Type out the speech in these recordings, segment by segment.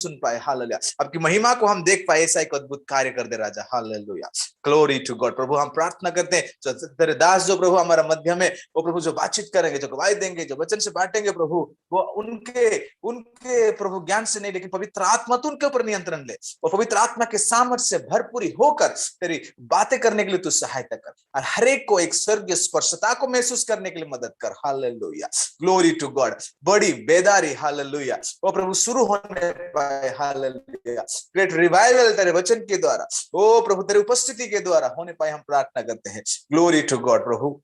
सुन पाए, हालेलुया, आपकी महिमा को हम देख पाए, ऐसा एक अद्भुत कार्य कर दे राजा, हालेलुया, ग्लोरी टू गॉड। प्रभु हम प्रार्थना करते हैं तेरे दास जो प्रभु हमारा मध्य में, वो प्रभु जो बातचीत करेंगे, जो गवाही देंगे, जो वचन से बांटेंगे प्रभु, वो उनके उनके प्रभु ज्ञान से नहीं, लेकिन पवित्र आत्मा तो उनके ऊपर नियंत्रण ले, और पवित्र आत्मा के सामर्थ्य से भरपूरी होकर तेरी बातें करने के लिए तू सहायता कर, और हर एक को एक स्वर्गीय स्पर्शता को महसूस करने के लिए मदद कर, हालेलुया, ग्लोरी टू गॉड। बड़ी बेदारी, हालेलुया, वो प्रभु शुरू होने पाए, हालेलुया, ग्रेट रिवाइवल तेरे वचन के द्वारा, ओ प्रभु तेरी उपस्थिति के द्वारा होने पाए, हम प्रार्थना करते हैं, ग्लोरी टू गॉड। प्रभु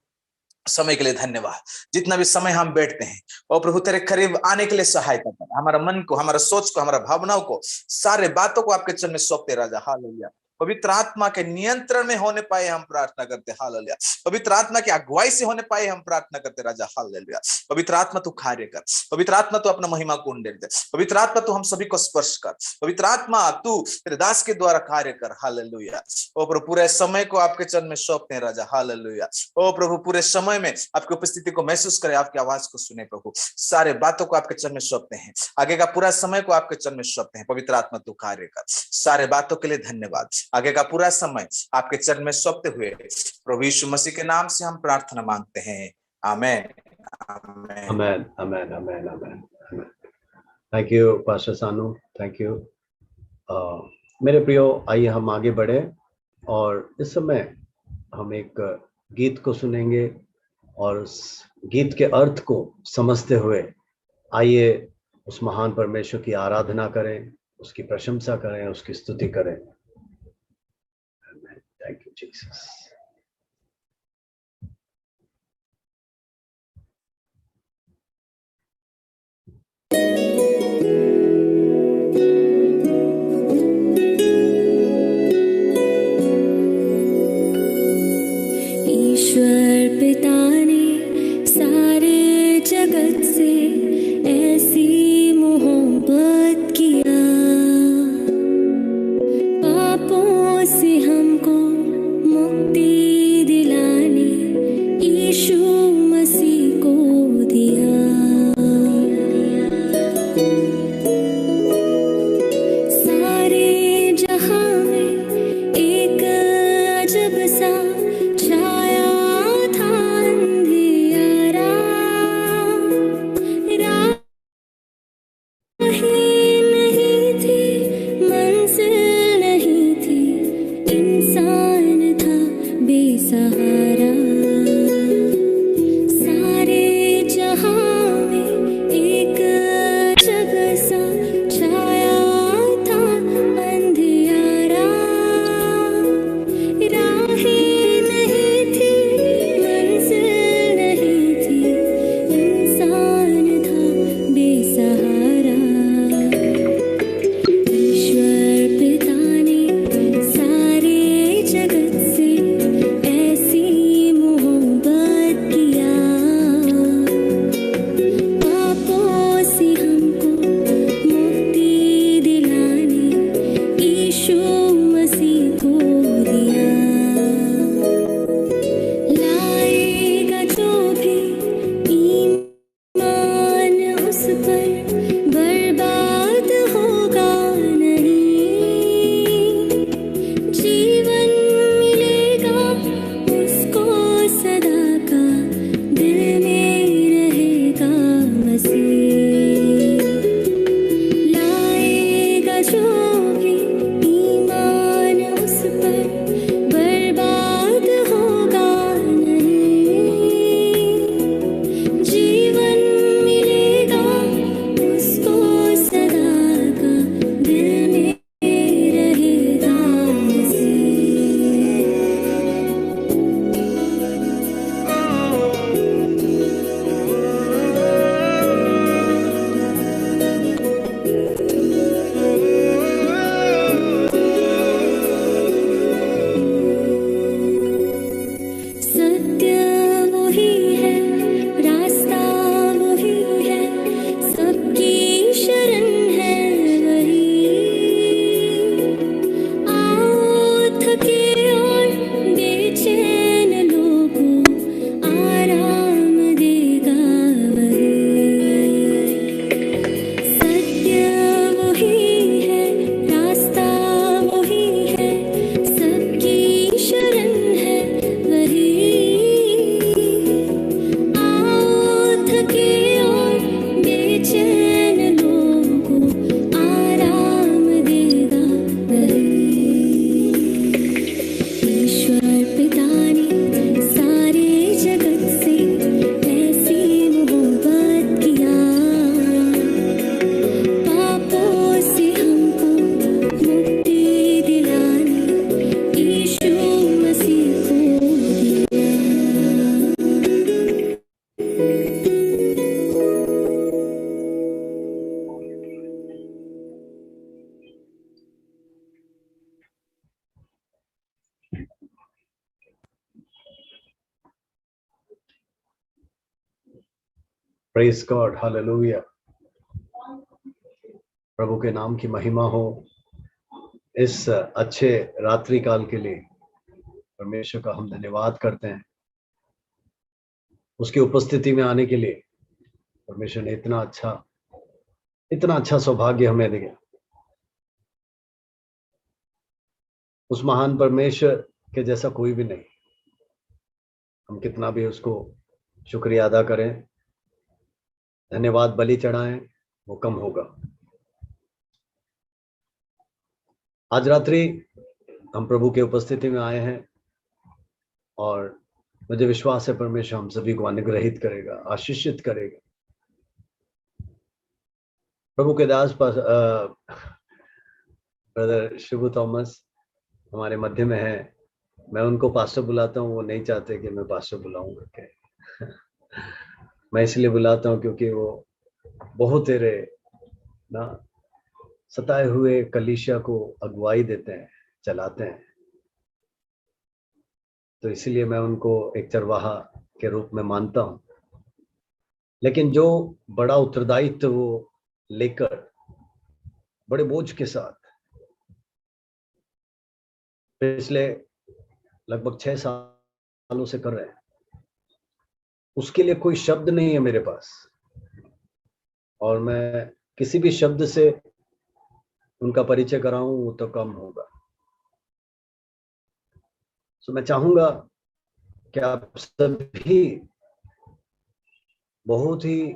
समय के लिए धन्यवाद, जितना भी समय हम बैठते हैं और प्रभु तेरे करीब आने के लिए सहायता कर, हमारा मन को, हमारा सोच को, हमारा भावनाओं को, सारे बातों को आपके चरण में सौंपते राजा, हालेलुया, पवित्र आत्मा के नियंत्रण में होने पाए हम प्रार्थना करते, हालेलुया, पवित्र आत्मा की अगुवाई से होने पाए हम प्रार्थना करते राजा, हालेलुया, पवित्र आत्मा तू कार्य कर, पवित्र आत्मा तू अपना महिमा को उंडेल दे, पवित्र आत्मा तू हम सभी को स्पर्श कर, पवित्र आत्मा तू तेरे दास के द्वारा कार्य कर, हालेलुया, ओ प्रभु पूरे समय को आपके चरण में सौंपते हैं राजा, हालेलुया, ओ प्रभु पूरे समय में आपकी उपस्थिति को महसूस करें, आपकी आवाज को सुने प्रभु, सारे बातों को आपके चरण में सौंपते हैं, आगे का पूरा समय को आपके चरण में सौंपते हैं, पवित्र आत्मा तू कार्य कर, सारे बातों के लिए धन्यवाद, आगे का पूरा समय आपके चरण में सौंपते हुए प्रभु यीशु मसीह के नाम से हम प्रार्थना मांगते हैं, आमेन, आमेन, आमेन, आमेन, आमेन, आमेन। थैंक यू पास्टर सानू, थैंक यू। मेरे प्रियो, आइए हम आगे बढ़े और इस समय हम एक गीत को सुनेंगे और उस गीत के अर्थ को समझते हुए आइए उस महान परमेश्वर की आराधना करें, उसकी प्रशंसा करें, उसकी स्तुति करें। Thank you Jesus. ईश्वर पिता ने सारे जगत से ऐसी मोहब्बत किया, पापों से हमको मुक्ति दिलाने यीशु मसीह को दिया। Praise God, hallelujah. प्रभु के नाम की महिमा हो। इस अच्छे रात्रि काल के लिए परमेश्वर का हम धन्यवाद करते हैं। उसकी उपस्थिति में आने के लिए परमेश्वर ने इतना अच्छा सौभाग्य हमें दिया। उस महान परमेश्वर के जैसा कोई भी नहीं। हम कितना भी उसको शुक्रिया अदा करें, धन्यवाद बलि चढ़ाएं, वो कम होगा। आज रात्रि हम प्रभु के उपस्थिति में आए हैं और मुझे विश्वास है परमेश्वर हम सभी को अनुग्रहित करेगा, आशीषित करेगा। प्रभु के दास ब्रदर शिबू थॉमस हमारे मध्य में है। मैं उनको पास्टर बुलाता हूँ, वो नहीं चाहते कि मैं पास्टर बुलाऊंगा के मैं इसलिए बुलाता हूँ क्योंकि वो बहुत तेरे ना सताए हुए कलीसिया को अगुवाई देते हैं, चलाते हैं। तो इसलिए मैं उनको एक चरवाहा के रूप में मानता हूँ। लेकिन जो बड़ा उत्तरदायित्व वो लेकर बड़े बोझ के साथ पिछले लगभग 6 सालों से कर रहे हैं, उसके लिए कोई शब्द नहीं है मेरे पास। और मैं किसी भी शब्द से उनका परिचय कराऊं वो तो कम होगा। तो मैं चाहूंगा कि आप सभी बहुत ही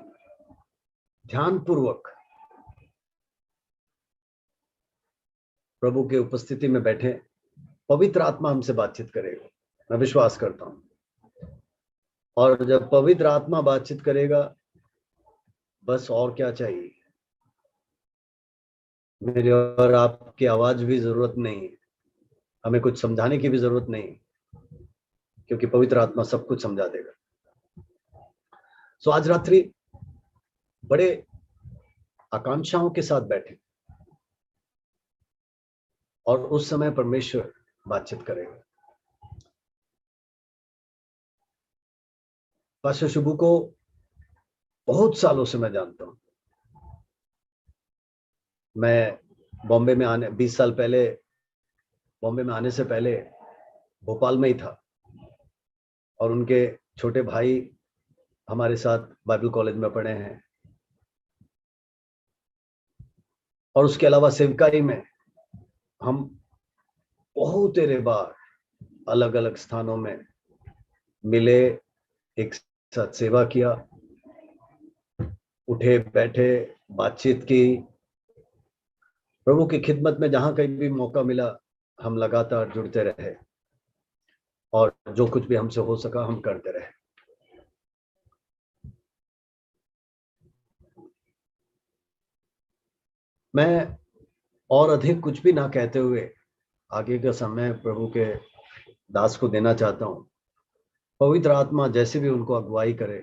ध्यानपूर्वक प्रभु के उपस्थिति में बैठे। पवित्र आत्मा हमसे बातचीत करेगा, मैं विश्वास करता हूं। और जब पवित्र आत्मा बातचीत करेगा, बस और क्या चाहिए। मेरी और आपकी आवाज भी जरूरत नहीं, हमें कुछ समझाने की भी जरूरत नहीं, क्योंकि पवित्र आत्मा सब कुछ समझा देगा। सो आज रात्रि बड़े आकांक्षाओं के साथ बैठे और उस समय परमेश्वर बातचीत करेगा। पास्टर शुभू को बहुत सालों से मैं जानता हूं। मैं बॉम्बे में 20 साल पहले बॉम्बे में आने से पहले भोपाल में ही था और उनके छोटे भाई हमारे साथ बाइबल कॉलेज में पढ़े हैं। और उसके अलावा सेवकाई में हम बहुत देर बार अलग अलग स्थानों में मिले, एक साथ सेवा किया, उठे बैठे बातचीत की। प्रभु की खिदमत में जहां कहीं भी मौका मिला हम लगातार जुड़ते रहे और जो कुछ भी हमसे हो सका हम करते रहे। मैं और अधिक कुछ भी ना कहते हुए आगे का समय प्रभु के दास को देना चाहता हूं। पवित्र आत्मा जैसे भी उनको अगुवाई करे,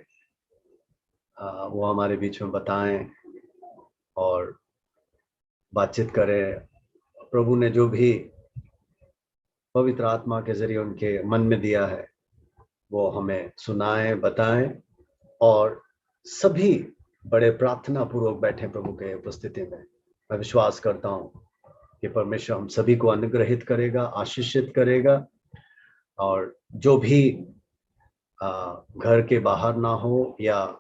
वो हमारे बीच में बताएं और बातचीत करें। प्रभु ने जो भी पवित्र आत्मा के जरिए उनके मन में दिया है वो हमें सुनाएं, बताएं। और सभी बड़े प्रार्थना पूर्वक बैठे प्रभु के उपस्थिति में। मैं विश्वास करता हूं कि परमेश्वर हम सभी को अनुग्रहित करेगा, आशीषित करेगा। और जो भी घर के बाहर ना हो या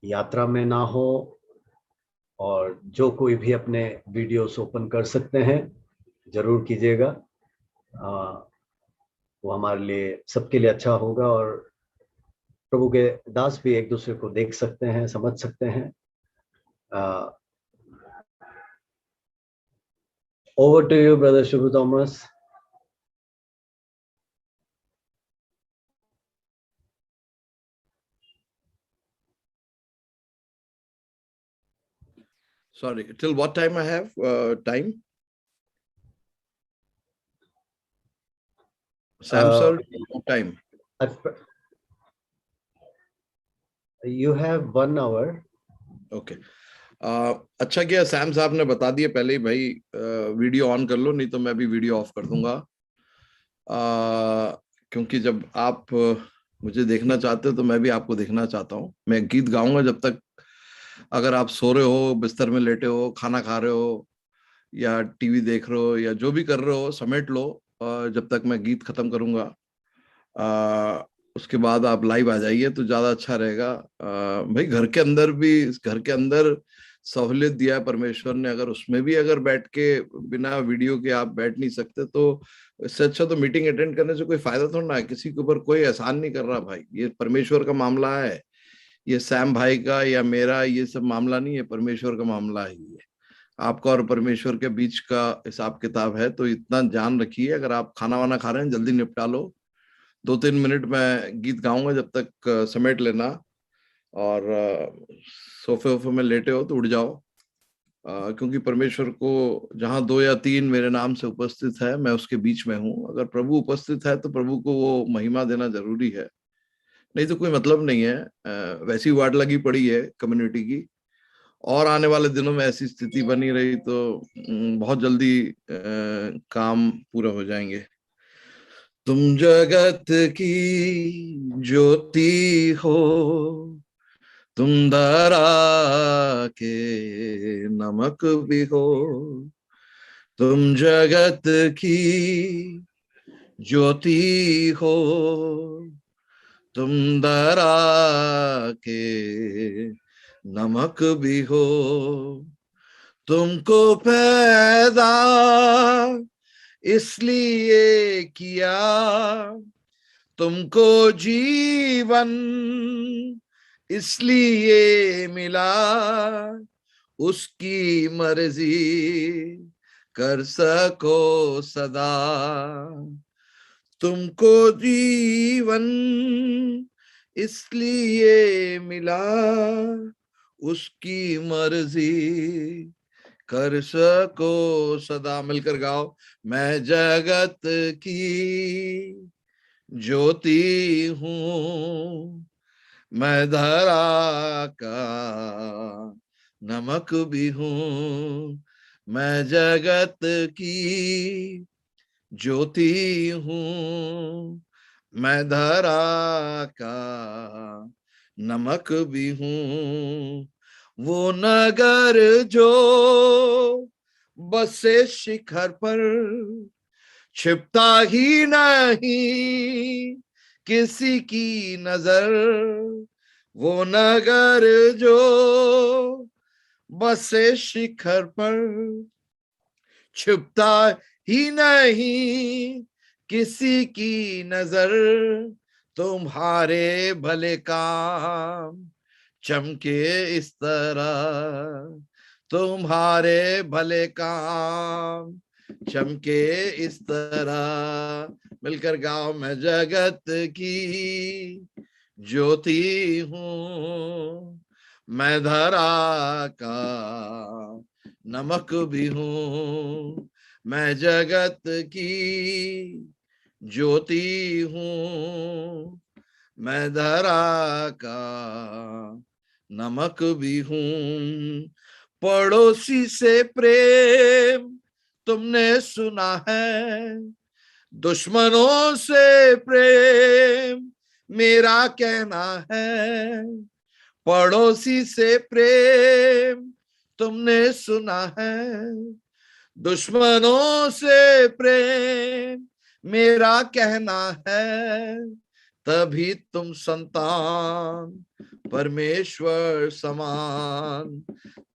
यात्रा में ना हो, और जो कोई भी अपने वीडियोस ओपन कर सकते हैं जरूर कीजिएगा। वो हमारे लिए, सबके लिए अच्छा होगा और प्रभु के दास भी एक दूसरे को देख सकते हैं, समझ सकते हैं। Over to you brother Shibu Thomas. Sorry, till what time I have time? Sam sir, what time? You have 1 hour. Okay. अच्छा किया सैम साहब ने बता दिया पहले ही, भाई वीडियो ऑन कर लो, नहीं तो मैं भी वीडियो ऑफ कर दूंगा। क्योंकि जब आप मुझे देखना चाहते हो तो मैं भी आपको देखना चाहता हूँ। मैं गीत गाऊंगा जब तक, अगर आप सो रहे हो, बिस्तर में लेटे हो, खाना खा रहे हो, या टीवी देख रहे हो, या जो भी कर रहे हो, समेट लो जब तक मैं गीत खत्म करूंगा। उसके बाद आप लाइव आ जाइए तो ज्यादा अच्छा रहेगा। भाई घर के अंदर भी, घर के अंदर सहूलियत दिया है परमेश्वर ने, अगर उसमें भी अगर बैठ के बिना वीडियो के आप बैठ नहीं सकते तो इससे अच्छा तो मीटिंग अटेंड करने से कोई फायदा थोड़ा ना है। किसी के ऊपर कोई एहसान नहीं कर रहा भाई, ये परमेश्वर का मामला है। ये सैम भाई का या मेरा ये सब मामला नहीं है, परमेश्वर का मामला है ये। आपका और परमेश्वर के बीच का हिसाब किताब है। तो इतना ध्यान रखिए, अगर आप खाना वाना खा रहे हैं जल्दी निपटा लो। 2-3 मिनट में गीत गाऊंगा, जब तक समेट लेना। और सोफे वोफे में लेटे हो तो उठ जाओ, क्योंकि परमेश्वर को जहां 2 या 3 मेरे नाम से उपस्थित है, मैं उसके बीच में हूँ। अगर प्रभु उपस्थित है तो प्रभु को वो महिमा देना जरूरी है, नहीं तो कोई मतलब नहीं है। वैसी वाट लगी पड़ी है कम्युनिटी की, और आने वाले दिनों में ऐसी स्थिति बनी रही तो बहुत जल्दी काम पूरा हो जाएंगे। तुम जगत की ज्योति हो, तुम धरा के नमक भी हो। तुम जगत की ज्योति हो, तुम धरा के नमक भी हो। तुमको पैदा इसलिए किया, तुमको जीवन इसलिए मिला, उसकी मर्जी कर सको सदा। तुमको जीवन इसलिए मिला, उसकी मर्जी कर सको सदा। मिलकर गाओ। मैं जगत की ज्योति हूँ, मैं धरा का नमक भी हूँ। मैं जगत की ज्योति हूँ, मैं धरा का नमक भी हूँ। वो नगर जो बसे शिखर पर, छिपता ही नहीं किसी की नजर। वो नगर जो बसे शिखर पर, छिपता ही नहीं किसी की नजर। तुम्हारे भले काम चमके इस तरह, तुम्हारे भले काम चमके इस तरह। मिलकर गाओ। मैं जगत की ज्योति हूँ, मैं धरा का नमक भी हूँ। मैं जगत की ज्योति हूँ, मैं धरा का नमक भी हूँ। पड़ोसी से प्रेम तुमने सुना है, दुश्मनों से प्रेम मेरा कहना है। पड़ोसी से प्रेम तुमने सुना है, दुश्मनों से प्रेम मेरा कहना है। तभी तुम संतान परमेश्वर समान,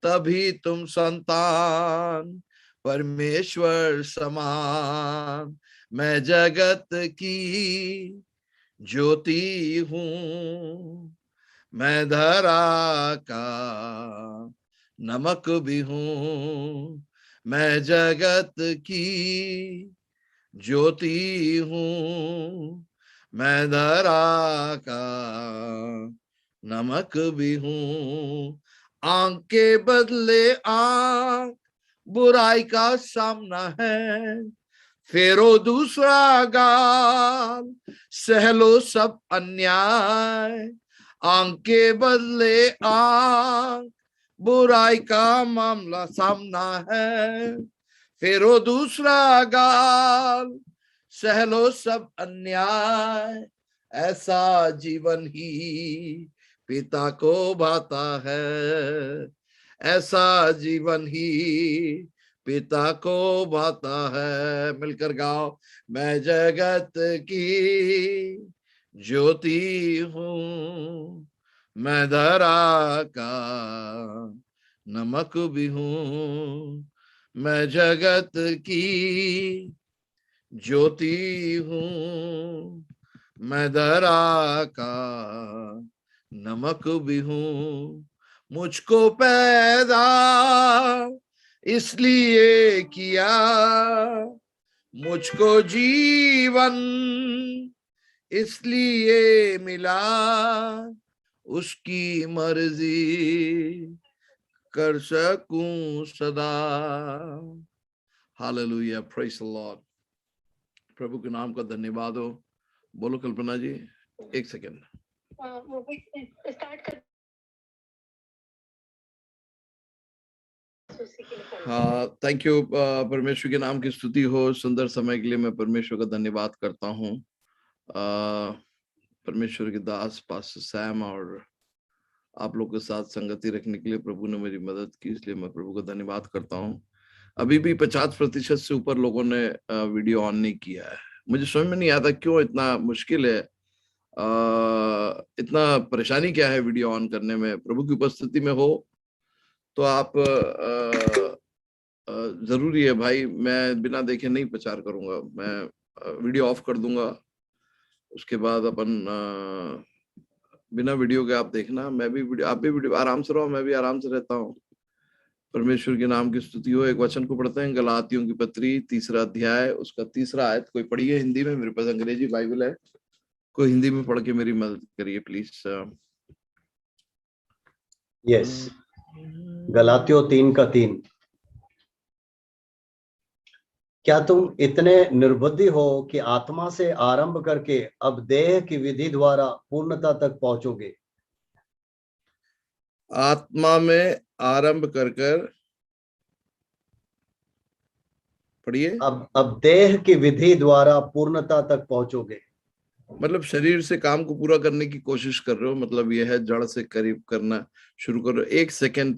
तभी तुम संतान परमेश्वर समान। मैं जगत की ज्योति हूँ, मैं धरा का नमक भी हूँ। मैं जगत की ज्योति हूँ, मैं धरा का नमक भी हूँ। आंख के बदले आंख बुराई का सामना है, फेरो दूसरा गाल सह लो सब अन्याय। आंख के बदले आंख बुराई का मामला सामना है, फेरो दूसरा गाल सह लो सब अन्याय। ऐसा जीवन ही पिता को भाता है, ऐसा जीवन ही पिता को भाता है। मिलकर गाओ, मैं जगत की ज्योति हूँ, मैं धरा का नमक भी हूँ, मैं जगत की ज्योति हूँ, मैं धरा का नमक भी हूँ। मुझको पैदा इसलिए किया, मुझको जीवन इसलिए मिला, उसकी मर्जी कर सकूं सदा। Hallelujah, praise the Lord. प्रभु के नाम का धन्यवाद हो। बोलो कल्पना जी, एक सेकेंड स्टार्ट कर। हाँ, थैंक यू। परमेश्वर के नाम की स्तुति हो। सुंदर समय के लिए मैं परमेश्वर का धन्यवाद करता हूँ। परमेश्वर के दास पास्टर सैम और आप लोग के साथ संगति रखने के लिए प्रभु ने मेरी मदद की, इसलिए मैं प्रभु का धन्यवाद करता हूँ। अभी भी 50% से ऊपर लोगों ने वीडियो ऑन नहीं किया है। मुझे समझ में नहीं आता क्यों इतना मुश्किल है, इतना परेशानी क्या है वीडियो ऑन करने में। प्रभु की उपस्थिति में हो तो आप जरूरी है भाई। मैं बिना देखे नहीं प्रचार करूंगा, मैं वीडियो ऑफ कर दूंगा, उसके बाद अपन बिना वीडियो के आप देखना। मैं भी वीडियो, आप भी वीडियो, आराम से रहो, मैं भी आराम से रहता हूँ। परमेश्वर के नाम की स्तुति हो। एक वचन को पढ़ते हैं, गलातियों की पत्री 3 अध्याय उसका 3 आयत। कोई पढ़िए हिंदी में, मेरे पास अंग्रेजी बाइबल है, कोई हिंदी में पढ़ के मेरी मदद करिए प्लीज। यस, गलातियों 3:3। क्या तुम इतने निर्बुद्धि हो कि आत्मा से आरंभ करके अब देह की विधि द्वारा पूर्णता तक पहुंचोगे? आत्मा में आरंभ कर पढ़िए, अब देह की विधि द्वारा पूर्णता तक पहुंचोगे। मतलब शरीर से काम को पूरा करने की कोशिश कर रहे हो, मतलब यह है जड़ से करीब करना शुरू करो। एक second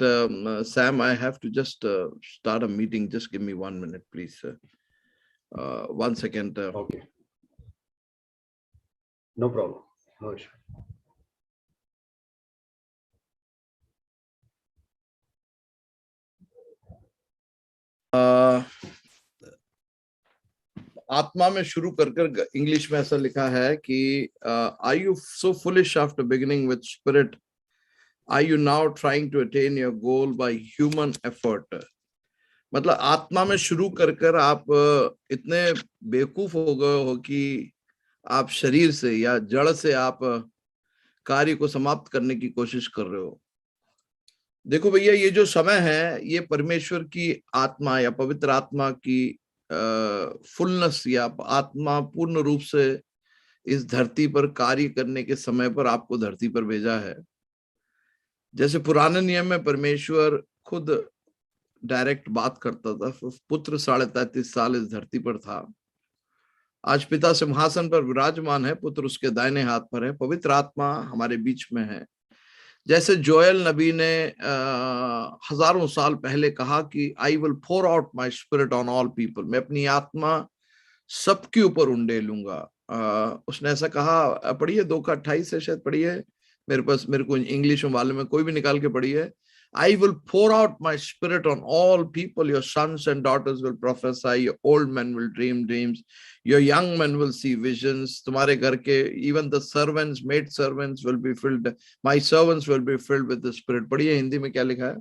Sam, I have to just start a meeting, just give me 1 minute please. 1 second. Okay, no problem, no issue. आत्मा में शुरू कर इंग्लिश में ऐसा लिखा है कि are you so foolish after beginning with spirit, are you now trying to attain your goal by human effort. मतलब आत्मा में शुरू कर आप इतने बेवकूफ हो गए हो कि आप शरीर से या जड़ से आप कार्य को समाप्त करने की कोशिश कर रहे हो। देखो भैया, ये जो समय है ये परमेश्वर की आत्मा या पवित्र आत्मा की फुलनेस या आत्मा पूर्ण रूप से इस धरती पर कार्य करने के समय पर आपको धरती पर भेजा है। जैसे पुराने नियम में परमेश्वर खुद डायरेक्ट बात करता था, पुत्र 33.5 साल इस धरती पर था। आज पिता सिंहासन पर विराजमान है, पुत्र उसके दाहिने हाथ पर है, पवित्र आत्मा हमारे बीच में है। जैसे जोएल नबी ने हजारों साल पहले कहा कि I will pour out my spirit on all people, मैं अपनी आत्मा सबके ऊपर उंडेलूंगा। उसने ऐसा कहा। पढ़िए 2:28 है शायद, पढ़िए, मेरे को इंग्लिश में मालूम है, कोई भी निकाल के पढ़िए। I will pour out my spirit on all people. Your sons and daughters will prophesy. Your old men will dream dreams. Your young men will see visions. तुम्हारे घर के even the servants, maid servants will be filled. My servants will be filled with the spirit. पढ़िए हिंदी में क्या लिखा है,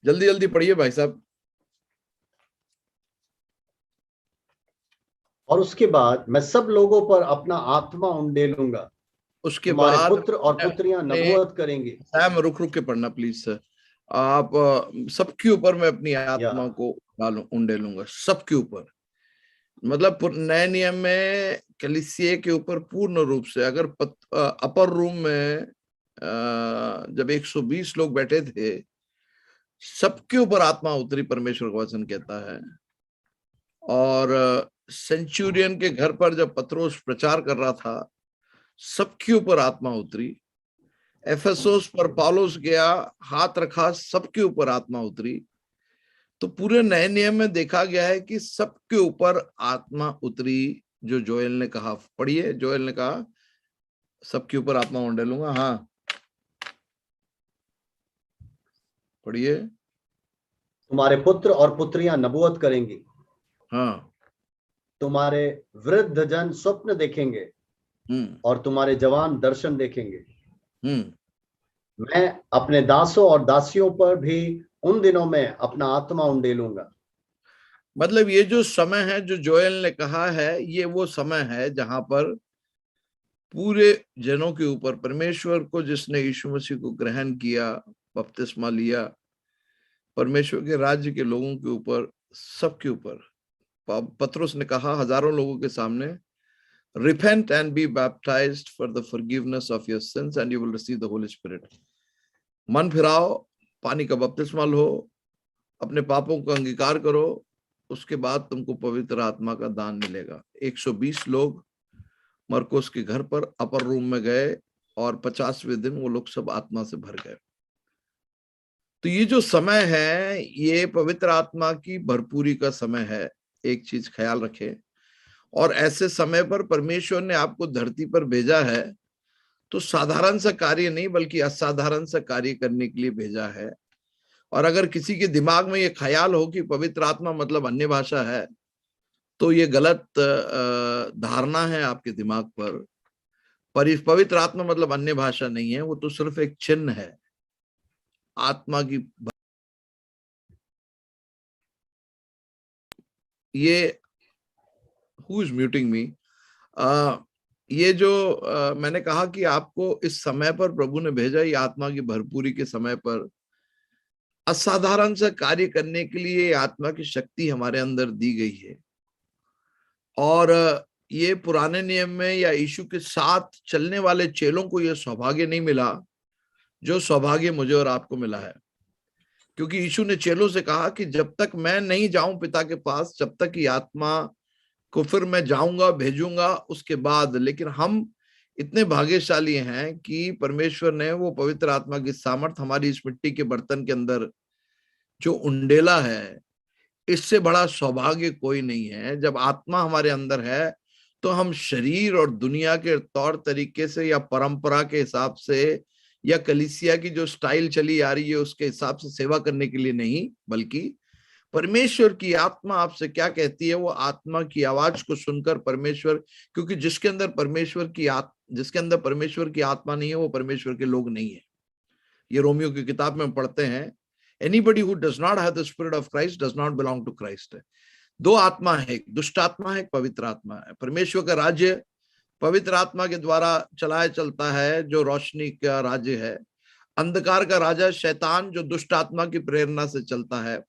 जल्दी जल्दी पढ़िए भाई साहब। और उसके बाद मैं सब लोगों पर अपना आत्मा उंडेलूंगा, उसके तुम्हारे बाद पुत्र और पुत्रियां नबूवत करेंगे। सैम रुक के पढ़ना प्लीज सर। आप सबके ऊपर मैं अपनी आत्मा को उंडेलूंगा, सबके ऊपर। मतलब नए नियम में कलीसिया के ऊपर पूर्ण रूप से, अगर अपर रूम में जब 120 लोग बैठे थे, सबके ऊपर आत्मा उतरी, परमेश्वर का वचन कहता है। और सेंचुरियन के घर पर जब पत्रोस प्रचार कर रहा था, सबके ऊपर आत्मा उतरी। एफेसोस पर पौलुस गया, हाथ रखा, सबके ऊपर आत्मा उतरी। तो पूरे नए नियम में देखा गया है कि सबके ऊपर आत्मा उतरी। जो जोएल ने कहा, पढ़िए, जोएल ने कहा सबके ऊपर आत्मा उंडेलूंगा। हाँ पढ़िए। तुम्हारे पुत्र और पुत्रियां नबूवत करेंगी, हाँ। तुम्हारे वृद्ध जन स्वप्न देखेंगे और तुम्हारे जवान दर्शन देखेंगे। मैं अपने दासों और दासियों पर भी उन दिनों में अपना आत्मा उंडेलूंगा। मतलब ये जो समय है जो जोएल ने कहा है, ये वो समय है जहां पर पूरे जनों के ऊपर, परमेश्वर को जिसने यीशु मसीह को ग्रहण किया, बपतिस्मा लिया, परमेश्वर के राज्य के लोगों के ऊपर, सबके ऊपर, पतरस ने कहा हजारों लोगों के सामने, repent and be baptized for the forgiveness of your sins and you will receive the Holy Spirit. मन फिराओ, पानी का बपतिस्मा लो, अपने पापों को अंगीकार करो, उसके बाद तुमको पवित्र आत्मा का दान मिलेगा। 120 लोग मरकुस के घर पर अपर रूम में गए और 50वें दिन वो लोग सब आत्मा से भर गए। तो ये जो समय है, ये पवित्र आत्मा की भरपूरी का समय है। एक चीज ख्याल रखें, और ऐसे समय पर परमेश्वर ने आपको धरती पर भेजा है तो साधारण सा कार्य नहीं बल्कि असाधारण सा कार्य करने के लिए भेजा है। और अगर किसी के दिमाग में ये ख्याल हो कि पवित्र आत्मा मतलब अन्य भाषा है, तो ये गलत धारणा है आपके दिमाग पर। पवित्र आत्मा मतलब अन्य भाषा नहीं है, वो तो सिर्फ एक चिन्ह है आत्मा की। ये हु इज म्यूटिंग मी? ये जो मैंने कहा कि आपको इस समय पर प्रभु ने भेजा, ये आत्मा की भरपूरी के समय पर असाधारण सा कार्य करने के लिए आत्मा की शक्ति हमारे अंदर दी गई है। और ये पुराने नियम में या यीशु के साथ चलने वाले चेलों को यह सौभाग्य नहीं मिला जो सौभाग्य मुझे और आपको मिला है। क्योंकि यीशु ने चेलों से कहा कि जब तक मैं नहीं जाऊं पिता के पास, जब तक ये आत्मा को फिर मैं जाऊंगा, भेजूंगा उसके बाद। लेकिन हम इतने भाग्यशाली हैं कि परमेश्वर ने वो पवित्र आत्मा की सामर्थ हमारी इस मिट्टी के बर्तन के अंदर जो उंडेला है, इससे बड़ा सौभाग्य कोई नहीं है। जब आत्मा हमारे अंदर है तो हम शरीर और दुनिया के तौर तरीके से या परंपरा के हिसाब से या कलीसिया की जो स्टाइल चली आ रही है उसके हिसाब से सेवा करने के लिए नहीं, बल्कि परमेश्वर की आत्मा आपसे क्या कहती है, वो आत्मा की आवाज को सुनकर परमेश्वर, क्योंकि जिसके अंदर परमेश्वर की आत्मा नहीं है वो परमेश्वर के लोग नहीं है। ये रोमियो की किताब में पढ़ते हैं, anybody who does not have the spirit of Christ does not belong to Christ. दो आत्मा है, एक दुष्ट आत्मा है, एक पवित्र आत्मा है। परमेश्वर का राज्य पवित्र आत्मा के द्वारा चलाया चलता है, जो रोशनी का राज्य है। अंधकार का राजा शैतान जो दुष्ट आत्मा की प्रेरणा से चलता है।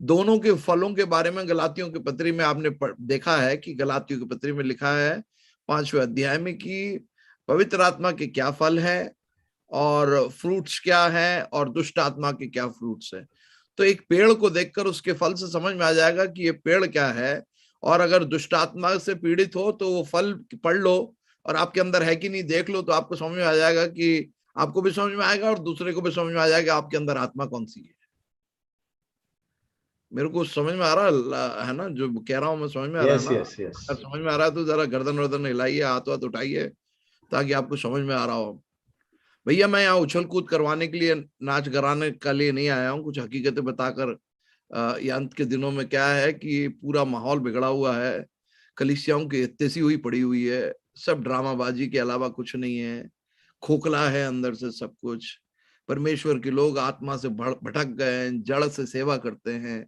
दोनों के फलों के बारे में गलातियों की पत्री में आपने देखा है कि गलातियों की पत्री में लिखा है 5वें अध्याय में कि पवित्र आत्मा के क्या फल है और फ्रूट्स क्या है और दुष्ट आत्मा के क्या फ्रूट्स है। तो एक पेड़ को देखकर उसके फल से समझ में आ जाएगा कि ये पेड़ क्या है। और अगर दुष्ट आत्मा से पीड़ित हो तो वो फल पढ़ लो और आपके अंदर है कि नहीं देख लो, तो आपको समझ में आ जाएगा कि आपको भी समझ में आएगा और दूसरे को भी समझ में आ जाएगा आपके अंदर आत्मा कौन सी है। मेरे को समझ में आ रहा है ना जो कह रहा हूं मैं? समझ में आ रहा है ना? अगर समझ में आ रहा है तो जरा गर्दन वर्दन हिलाइए, हाथ वाथ उठाइए ताकि आपको समझ में आ रहा हो। भैया मैं यहाँ उछल कूद करवाने के लिए, नाच कराने के लिए नहीं आया हूँ, कुछ हकीकतें बताकर। ये अंत के दिनों में क्या है कि पूरा माहौल बिगड़ा हुआ है, कलीसियाओं की तेजी हुई पड़ी हुई है, सब ड्रामाबाजी के अलावा कुछ नहीं है, खोखला है अंदर से सब कुछ। परमेश्वर के लोग आत्मा से भटक गए हैं, जड़ से सेवा करते हैं,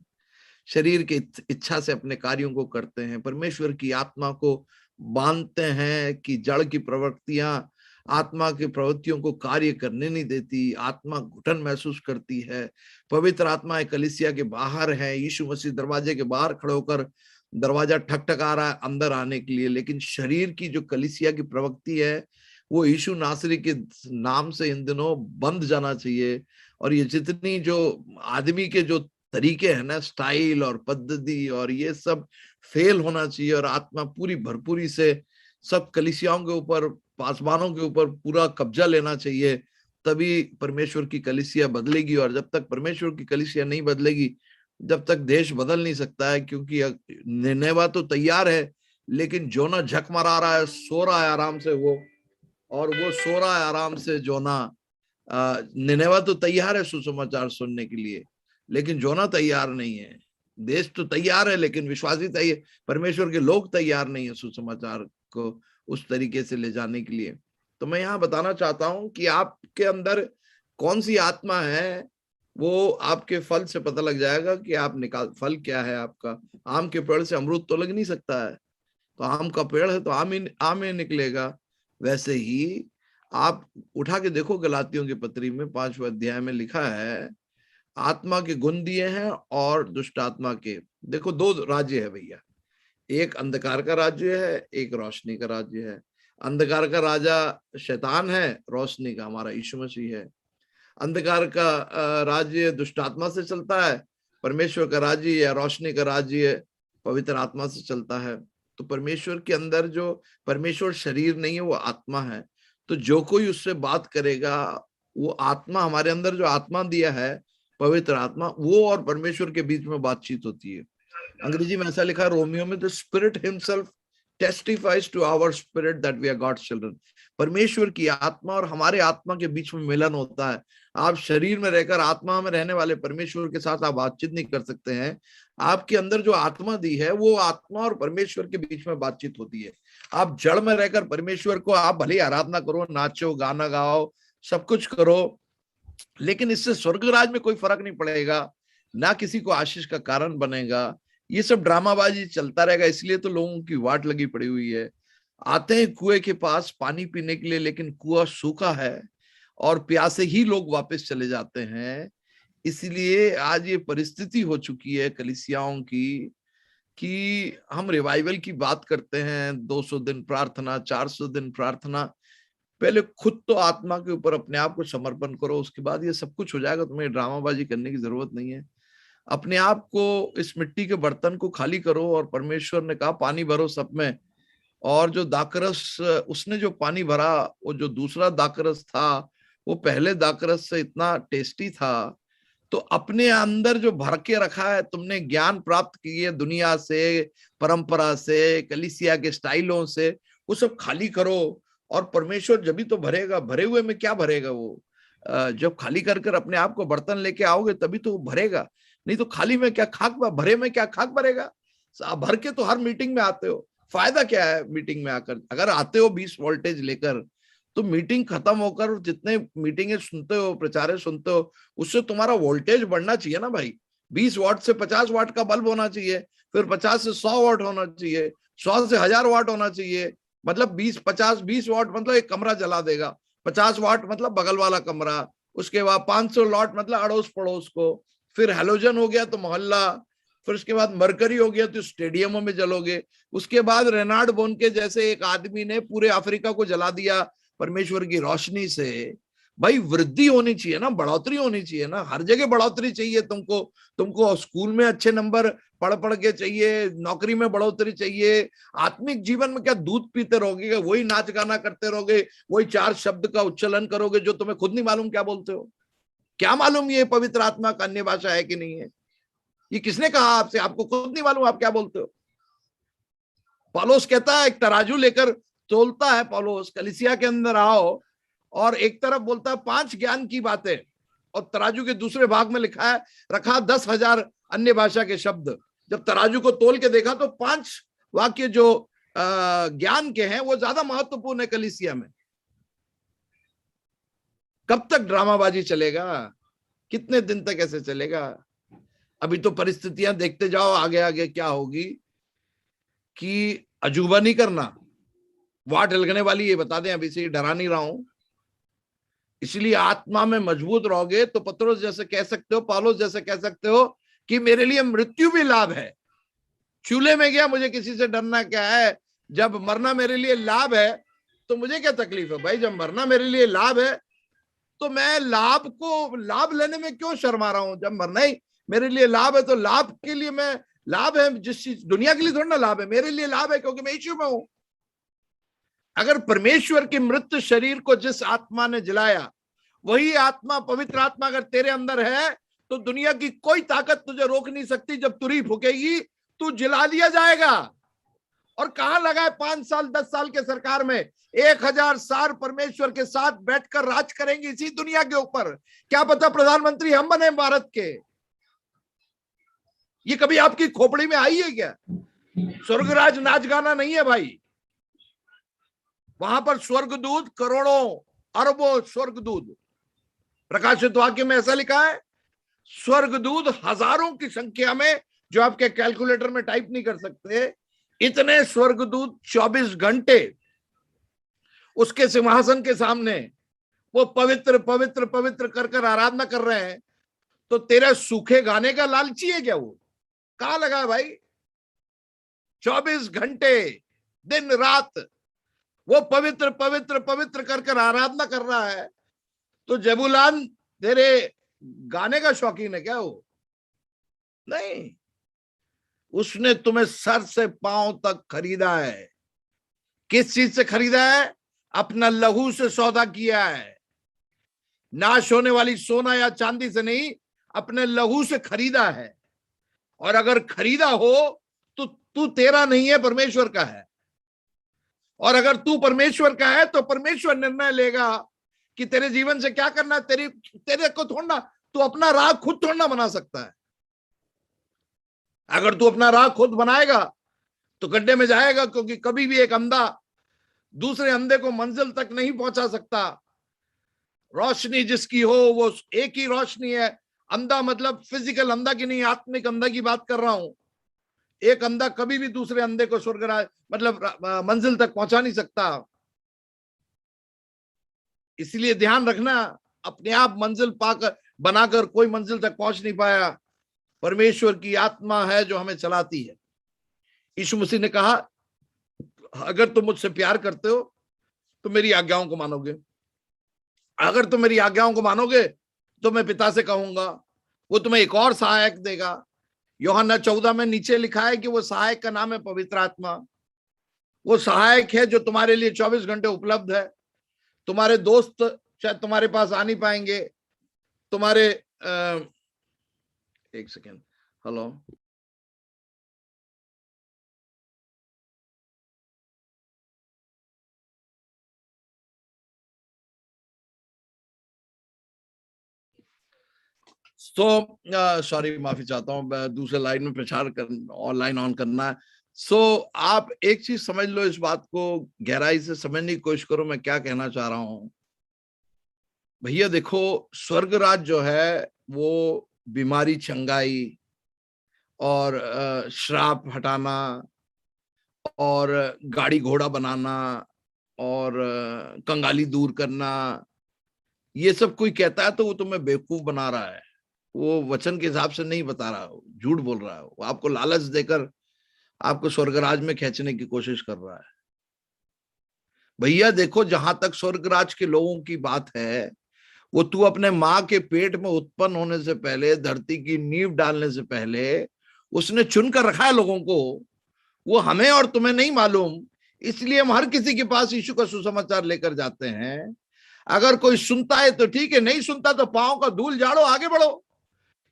शरीर की इच्छा से अपने कार्यों को करते हैं, परमेश्वर की आत्मा को बांधते हैं कि जड़ की प्रवृत्तियां आत्मा की प्रवृत्तियों को कार्य करने नहीं देती, आत्मा घुटन महसूस करती है। पवित्र आत्मा एक कलीसिया के बाहर है, यीशु मसीह दरवाजे के बाहर खड़े होकर दरवाजा ठकठका रहा है अंदर आने के लिए, लेकिन शरीर की जो कलीसिया की प्रवृत्ति है वो यीशु नासरी के नाम से इन दिनों बंद जाना चाहिए। और ये जितनी जो आदमी के जो तरीके हैं ना, स्टाइल और पद्धति और ये सब फेल होना चाहिए, और आत्मा पूरी भरपूरी से सब कलीसियाओं के ऊपर, पासवानों के ऊपर पूरा कब्जा लेना चाहिए, तभी परमेश्वर की कलीसिया बदलेगी। और जब तक परमेश्वर की कलीसिया नहीं बदलेगी, जब तक देश बदल नहीं सकता है। क्योंकि निनेवा तो तैयार है, लेकिन जोना झक मरा रहा है, सो रहा है आराम से वो, और वो सो रहा है आराम से जोना। निनेवा तो तैयार है सुसमाचार सुनने के लिए, लेकिन जोना तैयार नहीं है। देश तो तैयार है, लेकिन विश्वासी तैयार, परमेश्वर के लोग तैयार नहीं है सुसमाचार को उस तरीके से ले जाने के लिए। तो मैं यहाँ बताना चाहता हूं कि आपके अंदर कौन सी आत्मा है, वो आपके फल से पता लग जाएगा कि आप फल क्या है आपका। आम के पेड़ से अमरूद तो लग नहीं सकता है, तो आम का पेड़ है तो आम ही निकलेगा। वैसे ही आप उठा के देखो, गलातियों की पत्री में 5वें अध्याय में लिखा है, आत्मा के गुण दिए हैं और दुष्ट आत्मा के। देखो 2 राज्य है भैया, एक अंधकार का राज्य है, एक रोशनी का राज्य है। अंधकार का राजा शैतान है, रोशनी का हमारा यीशु मसीह है। अंधकार का राज्य दुष्ट आत्मा से चलता है, परमेश्वर का राज्य या रोशनी का राज्य पवित्र आत्मा से चलता है। तो परमेश्वर के अंदर जो परमेश्वर शरीर नहीं है, वो आत्मा है। तो जो कोई उससे बात करेगा, वो आत्मा, हमारे अंदर जो आत्मा दिया है पवित्र आत्मा, वो और परमेश्वर के बीच में बातचीत होती है। अंग्रेजी में ऐसा लिखा है रोमियो में, the spirit himself testifies to our spirit that we are God's children. परमेश्वर की आत्मा और हमारे आत्मा के बीच में मिलन होता है। आप शरीर में रहकर आत्मा में रहने वाले परमेश्वर के साथ आप बातचीत नहीं कर सकते हैं। आपके अंदर जो आत्मा दी है, वो आत्मा और परमेश्वर के बीच में बातचीत होती है। आप जड़ में रहकर परमेश्वर को आप भले आराधना करो, नाचो, गाना गाओ, सब कुछ करो, लेकिन इससे स्वर्ग राज में कोई फर्क नहीं पड़ेगा, ना किसी को आशीष का कारण बनेगा। ये सब ड्रामाबाजी चलता रहेगा। इसलिए तो लोगों की वाट लगी पड़ी हुई है। आते हैं कुएं के पास पानी पीने के लिए, लेकिन कुआं सूखा है और प्यासे ही लोग वापस चले जाते हैं। इसलिए आज ये परिस्थिति हो चुकी है कलीसियाओं की कि हम रिवाइवल की बात करते हैं, 200 दिन प्रार्थना, 400 दिन प्रार्थना। पहले खुद तो आत्मा के ऊपर अपने आप को समर्पण करो, उसके बाद ये सब कुछ हो जाएगा। तुम्हें ड्रामाबाजी करने की जरूरत नहीं है। अपने आप को, इस मिट्टी के बर्तन को खाली करो। और परमेश्वर ने कहा पानी भरो सब में, और जो दाखरस उसने जो पानी भरा, वो जो दूसरा दाखरस था वो पहले दाखरस से इतना टेस्टी था। तो अपने अंदर जो भर के रखा है, तुमने ज्ञान प्राप्त की है दुनिया से, परंपरा से, कलीसिया के स्टाइलों से, वो सब खाली करो। और परमेश्वर जब भी तो भरेगा। भरे हुए में क्या भरेगा वो? जब खाली कर कर अपने आप को बर्तन लेके आओगे तभी तो भरेगा, नहीं तो खाली में क्या खाक, भरे में क्या खाक भरेगा? भर के तो हर मीटिंग में आते हो, फायदा क्या है मीटिंग में आकर? अगर आते हो 20 वोल्टेज लेकर, तो मीटिंग खत्म होकर जितने मीटिंगें सुनते हो, प्रचारे सुनते हो, उससे तुम्हारा वोल्टेज बढ़ना चाहिए ना भाई। 20 वाट से 50 वाट का बल्ब होना चाहिए, फिर 50 से 100 वाट होना चाहिए, 100 से 1000 वाट होना चाहिए। मतलब 20 वाट मतलब एक कमरा जला देगा, 50 वाट मतलब बगल वाला कमरा, उसके बाद 500 वाट मतलब अड़ोस पड़ोस को, फिर हेलोजन हो गया तो मोहल्ला, फिर उसके बाद मरकरी हो गया तो स्टेडियमों में जलोगे। उसके बाद रेनार्ड बोनके जैसे एक आदमी ने पूरे अफ्रीका को जला दिया परमेश्वर की रोशनी से। भाई वृद्धि होनी चाहिए ना, बढ़ोतरी होनी चाहिए ना, हर जगह बढ़ोतरी चाहिए तुमको स्कूल में अच्छे नंबर पढ़ के चाहिए, नौकरी में बढ़ोतरी चाहिए। आत्मिक जीवन में क्या दूध पीते रहोगे, वही नाच गाना करते रहोगे, वही 4 शब्द का उच्चारण करोगे जो तुम्हें खुद नहीं मालूम क्या बोलते हो? क्या मालूम ये पवित्र आत्मा का अन्य भाषा है कि नहीं है? ये किसने कहा आपसे? आपको खुद नहीं मालूम आप क्या बोलते हो? पौलुस कहता है, एक तराजू लेकर तोलता है पौलुस, कलीसिया के अंदर आओ, और एक तरफ बोलता है 5 ज्ञान की बातें, और तराजू के दूसरे भाग में लिखा है रखा 10,000 अन्य भाषा के शब्द। जब तराजू को तोल के देखा तो 5 वाक्य जो ज्ञान के हैं वो ज्यादा महत्वपूर्ण है कलीसिया में। कब तक ड्रामाबाजी चलेगा? कितने दिन तक ऐसे चलेगा? अभी तो परिस्थितियां देखते जाओ आगे आगे क्या होगी, कि अजूबा नहीं करना, वाट लगने वाली, ये बता दें अभी से, डरा नहीं रहा हूं। इसलिए आत्मा में मजबूत रहोगे तो पतरस जैसे कह सकते हो, पौलुस जैसे कह सकते हो कि मेरे लिए मृत्यु भी लाभ है। चूल्हे में गया, मुझे किसी से डरना क्या है? जब मरना मेरे लिए लाभ है तो मुझे क्या तकलीफ है भाई? जब मरना मेरे लिए लाभ है तो मैं लाभ लेने में क्यों शर्मा रहा हूं? जब मरना ही मेरे लिए लाभ है तो लाभ के लिए मैं, लाभ है जिस चीज, दुनिया के लिए थोड़ा ना लाभ है, मेरे लिए लाभ है क्योंकि मैं यीशु में हूं। अगर परमेश्वर के मृत शरीर को जिस आत्मा ने जलाया, वही आत्मा, पवित्र आत्मा अगर तेरे अंदर है, तो दुनिया की कोई ताकत तुझे रोक नहीं सकती। जब तुरही फूकेगी तू जला लिया जाएगा। और कहां लगा है 5 साल 10 साल के सरकार में? 1000 साल परमेश्वर के साथ बैठकर राज करेंगे इसी दुनिया के ऊपर। क्या पता प्रधानमंत्री हम बने भारत के। ये कभी आपकी खोपड़ी में आई है क्या? स्वर्गराज नाच गाना नहीं है भाई। वहां पर स्वर्गदूत करोड़ों अरबों स्वर्गदूत, प्रकाशित वाक्य में ऐसा लिखा है, स्वर्गदूत हजारों की संख्या में, जो आपके कैलकुलेटर में टाइप नहीं कर सकते, इतने स्वर्गदूत 24 घंटे उसके सिंहासन के सामने वो पवित्र पवित्र पवित्र कर कर आराधना कर रहे हैं। तो तेरे सूखे गाने का लालची है क्या वो? कहां लगा है भाई? 24 घंटे दिन रात वो पवित्र पवित्र पवित्र कर कर आराधना कर रहा है। तो जबूलान तेरे गाने का शौकीन है क्या वो? नहीं, उसने तुम्हें सर से पांव तक खरीदा है। किस चीज से खरीदा है? अपना लहू से सौदा किया है। नाश होने वाली सोना या चांदी से नहीं, अपने लहू से खरीदा है। और अगर खरीदा हो तो तू तेरा नहीं है, परमेश्वर का है। और अगर तू परमेश्वर का है तो परमेश्वर निर्णय लेगा कि तेरे जीवन से क्या करना है। तेरे को थोड़ा, तू अपना राह खुद थोड़ा बना सकता है। अगर तू अपना राह खुद बनाएगा तो गड्ढे में जाएगा, क्योंकि कभी भी एक अंधा दूसरे अंधे को मंजिल तक नहीं पहुंचा सकता। रोशनी जिसकी हो वो एक ही रोशनी है। अंधा मतलब फिजिकल अंधा की नहीं, आत्मिक अंधा की बात कर रहा हूं। एक अंधा कभी भी दूसरे अंधे को स्वर्ग मतलब मंजिल तक पहुंचा नहीं सकता। इसलिए ध्यान रखना, अपने आप मंजिल पाकर बनाकर कोई मंजिल तक पहुंच नहीं पाया। परमेश्वर की आत्मा है जो हमें चलाती है। यीशु मसीह ने कहा, अगर तुम मुझसे प्यार करते हो तो मेरी आज्ञाओं को मानोगे। अगर तुम मेरी आज्ञाओं को मानोगे तो मैं पिता से कहूंगा, वो तुम्हें एक और सहायक देगा। यूहन्ना 14 में नीचे लिखा है कि वो सहायक का नाम है पवित्र आत्मा। वो सहायक है जो तुम्हारे लिए 24 घंटे उपलब्ध है। तुम्हारे दोस्त शायद तुम्हारे पास आ नहीं पाएंगे, तुम्हारे एक सेकेंड, हेलो, तो सॉरी, माफी चाहता हूँ, दूसरे लाइन में प्रचार कर, ऑनलाइन ऑन करना है। आप एक चीज समझ लो, इस बात को गहराई से समझने की कोशिश करो मैं क्या कहना चाह रहा हूं। भैया देखो, स्वर्ग राज जो है वो बीमारी, चंगाई और श्राप हटाना और गाड़ी घोड़ा बनाना और कंगाली दूर करना, ये सब कोई कहता है तो वो तुम्हें बेवकूफ बना रहा है। वो वचन के हिसाब से नहीं बता रहा, झूठ बोल रहा है। वो आपको लालच देकर आपको स्वर्गराज में खींचने की कोशिश कर रहा है। भैया देखो, जहां तक स्वर्गराज के लोगों की बात है, वो तू अपने माँ के पेट में उत्पन्न होने से पहले, धरती की नींव डालने से पहले उसने चुन कर रखा है लोगों को। वो हमें और तुम्हें नहीं मालूम, इसलिए हम हर किसी के पास यीशु का सुसमाचार लेकर जाते हैं। अगर कोई सुनता है तो ठीक है, नहीं सुनता तो पांव का धूल झाड़ो, आगे बढ़ो।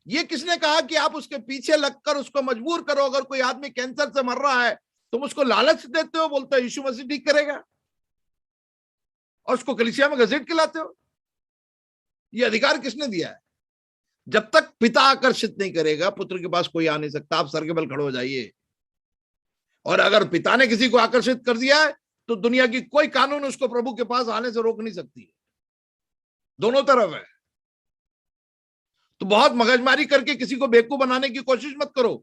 ये किसने कहा कि आप उसके पीछे लगकर उसको मजबूर करो? अगर कोई आदमी कैंसर से मर रहा है तुम उसको लालच देते हो, बोलते हो यीशु मसीह ठीक करेगा, और उसको कलीसिया में घसीट के लाते हो। ये अधिकार किसने दिया है? जब तक पिता आकर्षित नहीं करेगा, पुत्र के पास कोई आ नहीं सकता। आप सर के बल खड़े हो जाइए। और अगर पिता ने किसी को आकर्षित कर दिया है तो दुनिया की कोई कानून उसको प्रभु के पास आने से रोक नहीं सकती। दोनों तरफ है। तो बहुत मगजमारी करके किसी को बेवकूफ बनाने की कोशिश मत करो।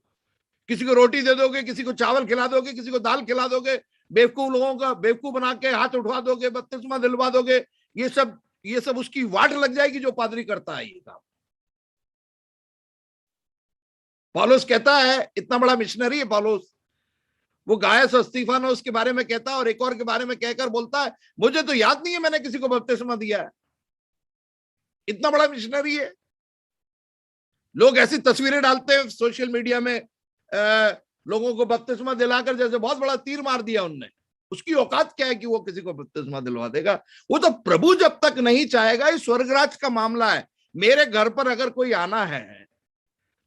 किसी को रोटी दे दोगे, किसी को चावल खिला दोगे, किसी को दाल खिला दोगे, बेवकूफ लोगों का बेवकूफ बना के हाथ उठवा दोगे, बपतिस्मा दिलवा दोगे, ये सब उसकी वाट लग जाएगी जो पादरी करता है ये काम। पौलुस कहता है, इतना बड़ा मिशनरी है पौलुस, वो गायस और स्तीफानोस के बारे में कहता है और एक और के बारे में कहकर बोलता है, मुझे तो याद नहीं है मैंने किसी को बपतिस्मा दिया है। इतना बड़ा मिशनरी है, लोग ऐसी तस्वीरें डालते हैं सोशल मीडिया में, लोगों को बपतिस्मा दिलाकर जैसे बहुत बड़ा तीर मार दिया उनने। उसकी औकात क्या है कि वो किसी को बपतिस्मा दिलवा देगा? वो तो प्रभु जब तक नहीं चाहेगा, ये स्वर्गराज का मामला है। मेरे घर पर अगर कोई आना है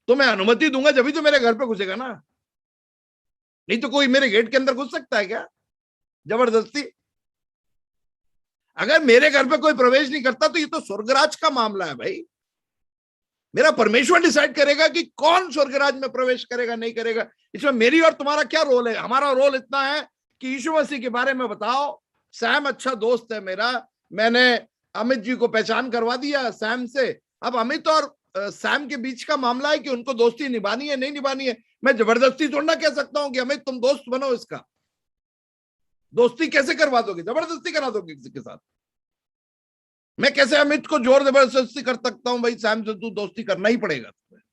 तो मैं अनुमति दूंगा, जब भी तो मेरे घर पे घुसेगा ना। नहीं तो कोई मेरे गेट के अंदर घुस सकता है क्या जबरदस्ती? अगर मेरे घर पे कोई प्रवेश नहीं करता तो ये तो स्वर्गराज का मामला है भाई। मेरा परमेश्वर डिसाइड करेगा कि कौन स्वर्गराज में प्रवेश करेगा, नहीं करेगा। इसमें मेरी और तुम्हारा क्या रोल है? हमारा रोल इतना है कि यीशु मसीह के बारे में बताओ। सैम अच्छा दोस्त है मेरा, मैंने अमित जी को पहचान करवा दिया सैम से। अब अमित और सैम के बीच का मामला है कि उनको दोस्ती निभानी है नहीं निभानी है। मैं जबरदस्ती थोड़ा ना कह सकता हूं कि अमित तुम दोस्त बनो इसका। दोस्ती कैसे करवा दोगे? जबरदस्ती करा दोगे किसी के साथ? मैं कैसे अमित को जोर जबरदस्ती कर सकता हूं भाई सैम से तू दोस्ती करना ही पड़ेगा तुम्हें?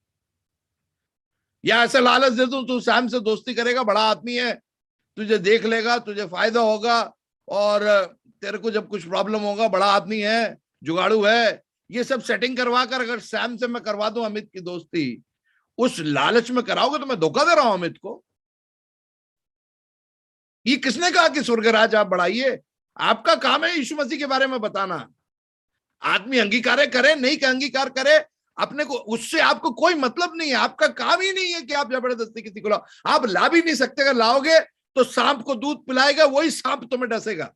या ऐसे लालच दे दूं तू सैम से दोस्ती करेगा, बड़ा आदमी है, तुझे देख लेगा, तुझे फायदा होगा, और तेरे को जब कुछ प्रॉब्लम होगा, बड़ा आदमी है, जुगाड़ू है, ये सब सेटिंग करवा कर अगर सैम से मैं करवा दूं अमित की दोस्ती, उस लालच में कराओगे तो मैं धोखा दे रहा हूं अमित को। ये किसने कहा कि स्वर्गराज आप बढ़ाइए? आपका काम है यीशु मसीह के बारे में बताना। आदमी अंगीकार करे नहीं अंगीकार करे, अपने को उससे आपको कोई मतलब नहीं है। आपका काम ही नहीं है कि आप जबरदस्ती किसी को लाओ। आप ला भी नहीं सकते। अगर लाओगे तो सांप को दूध पिलाएगा, वही सांप तुम्हें डसेगा।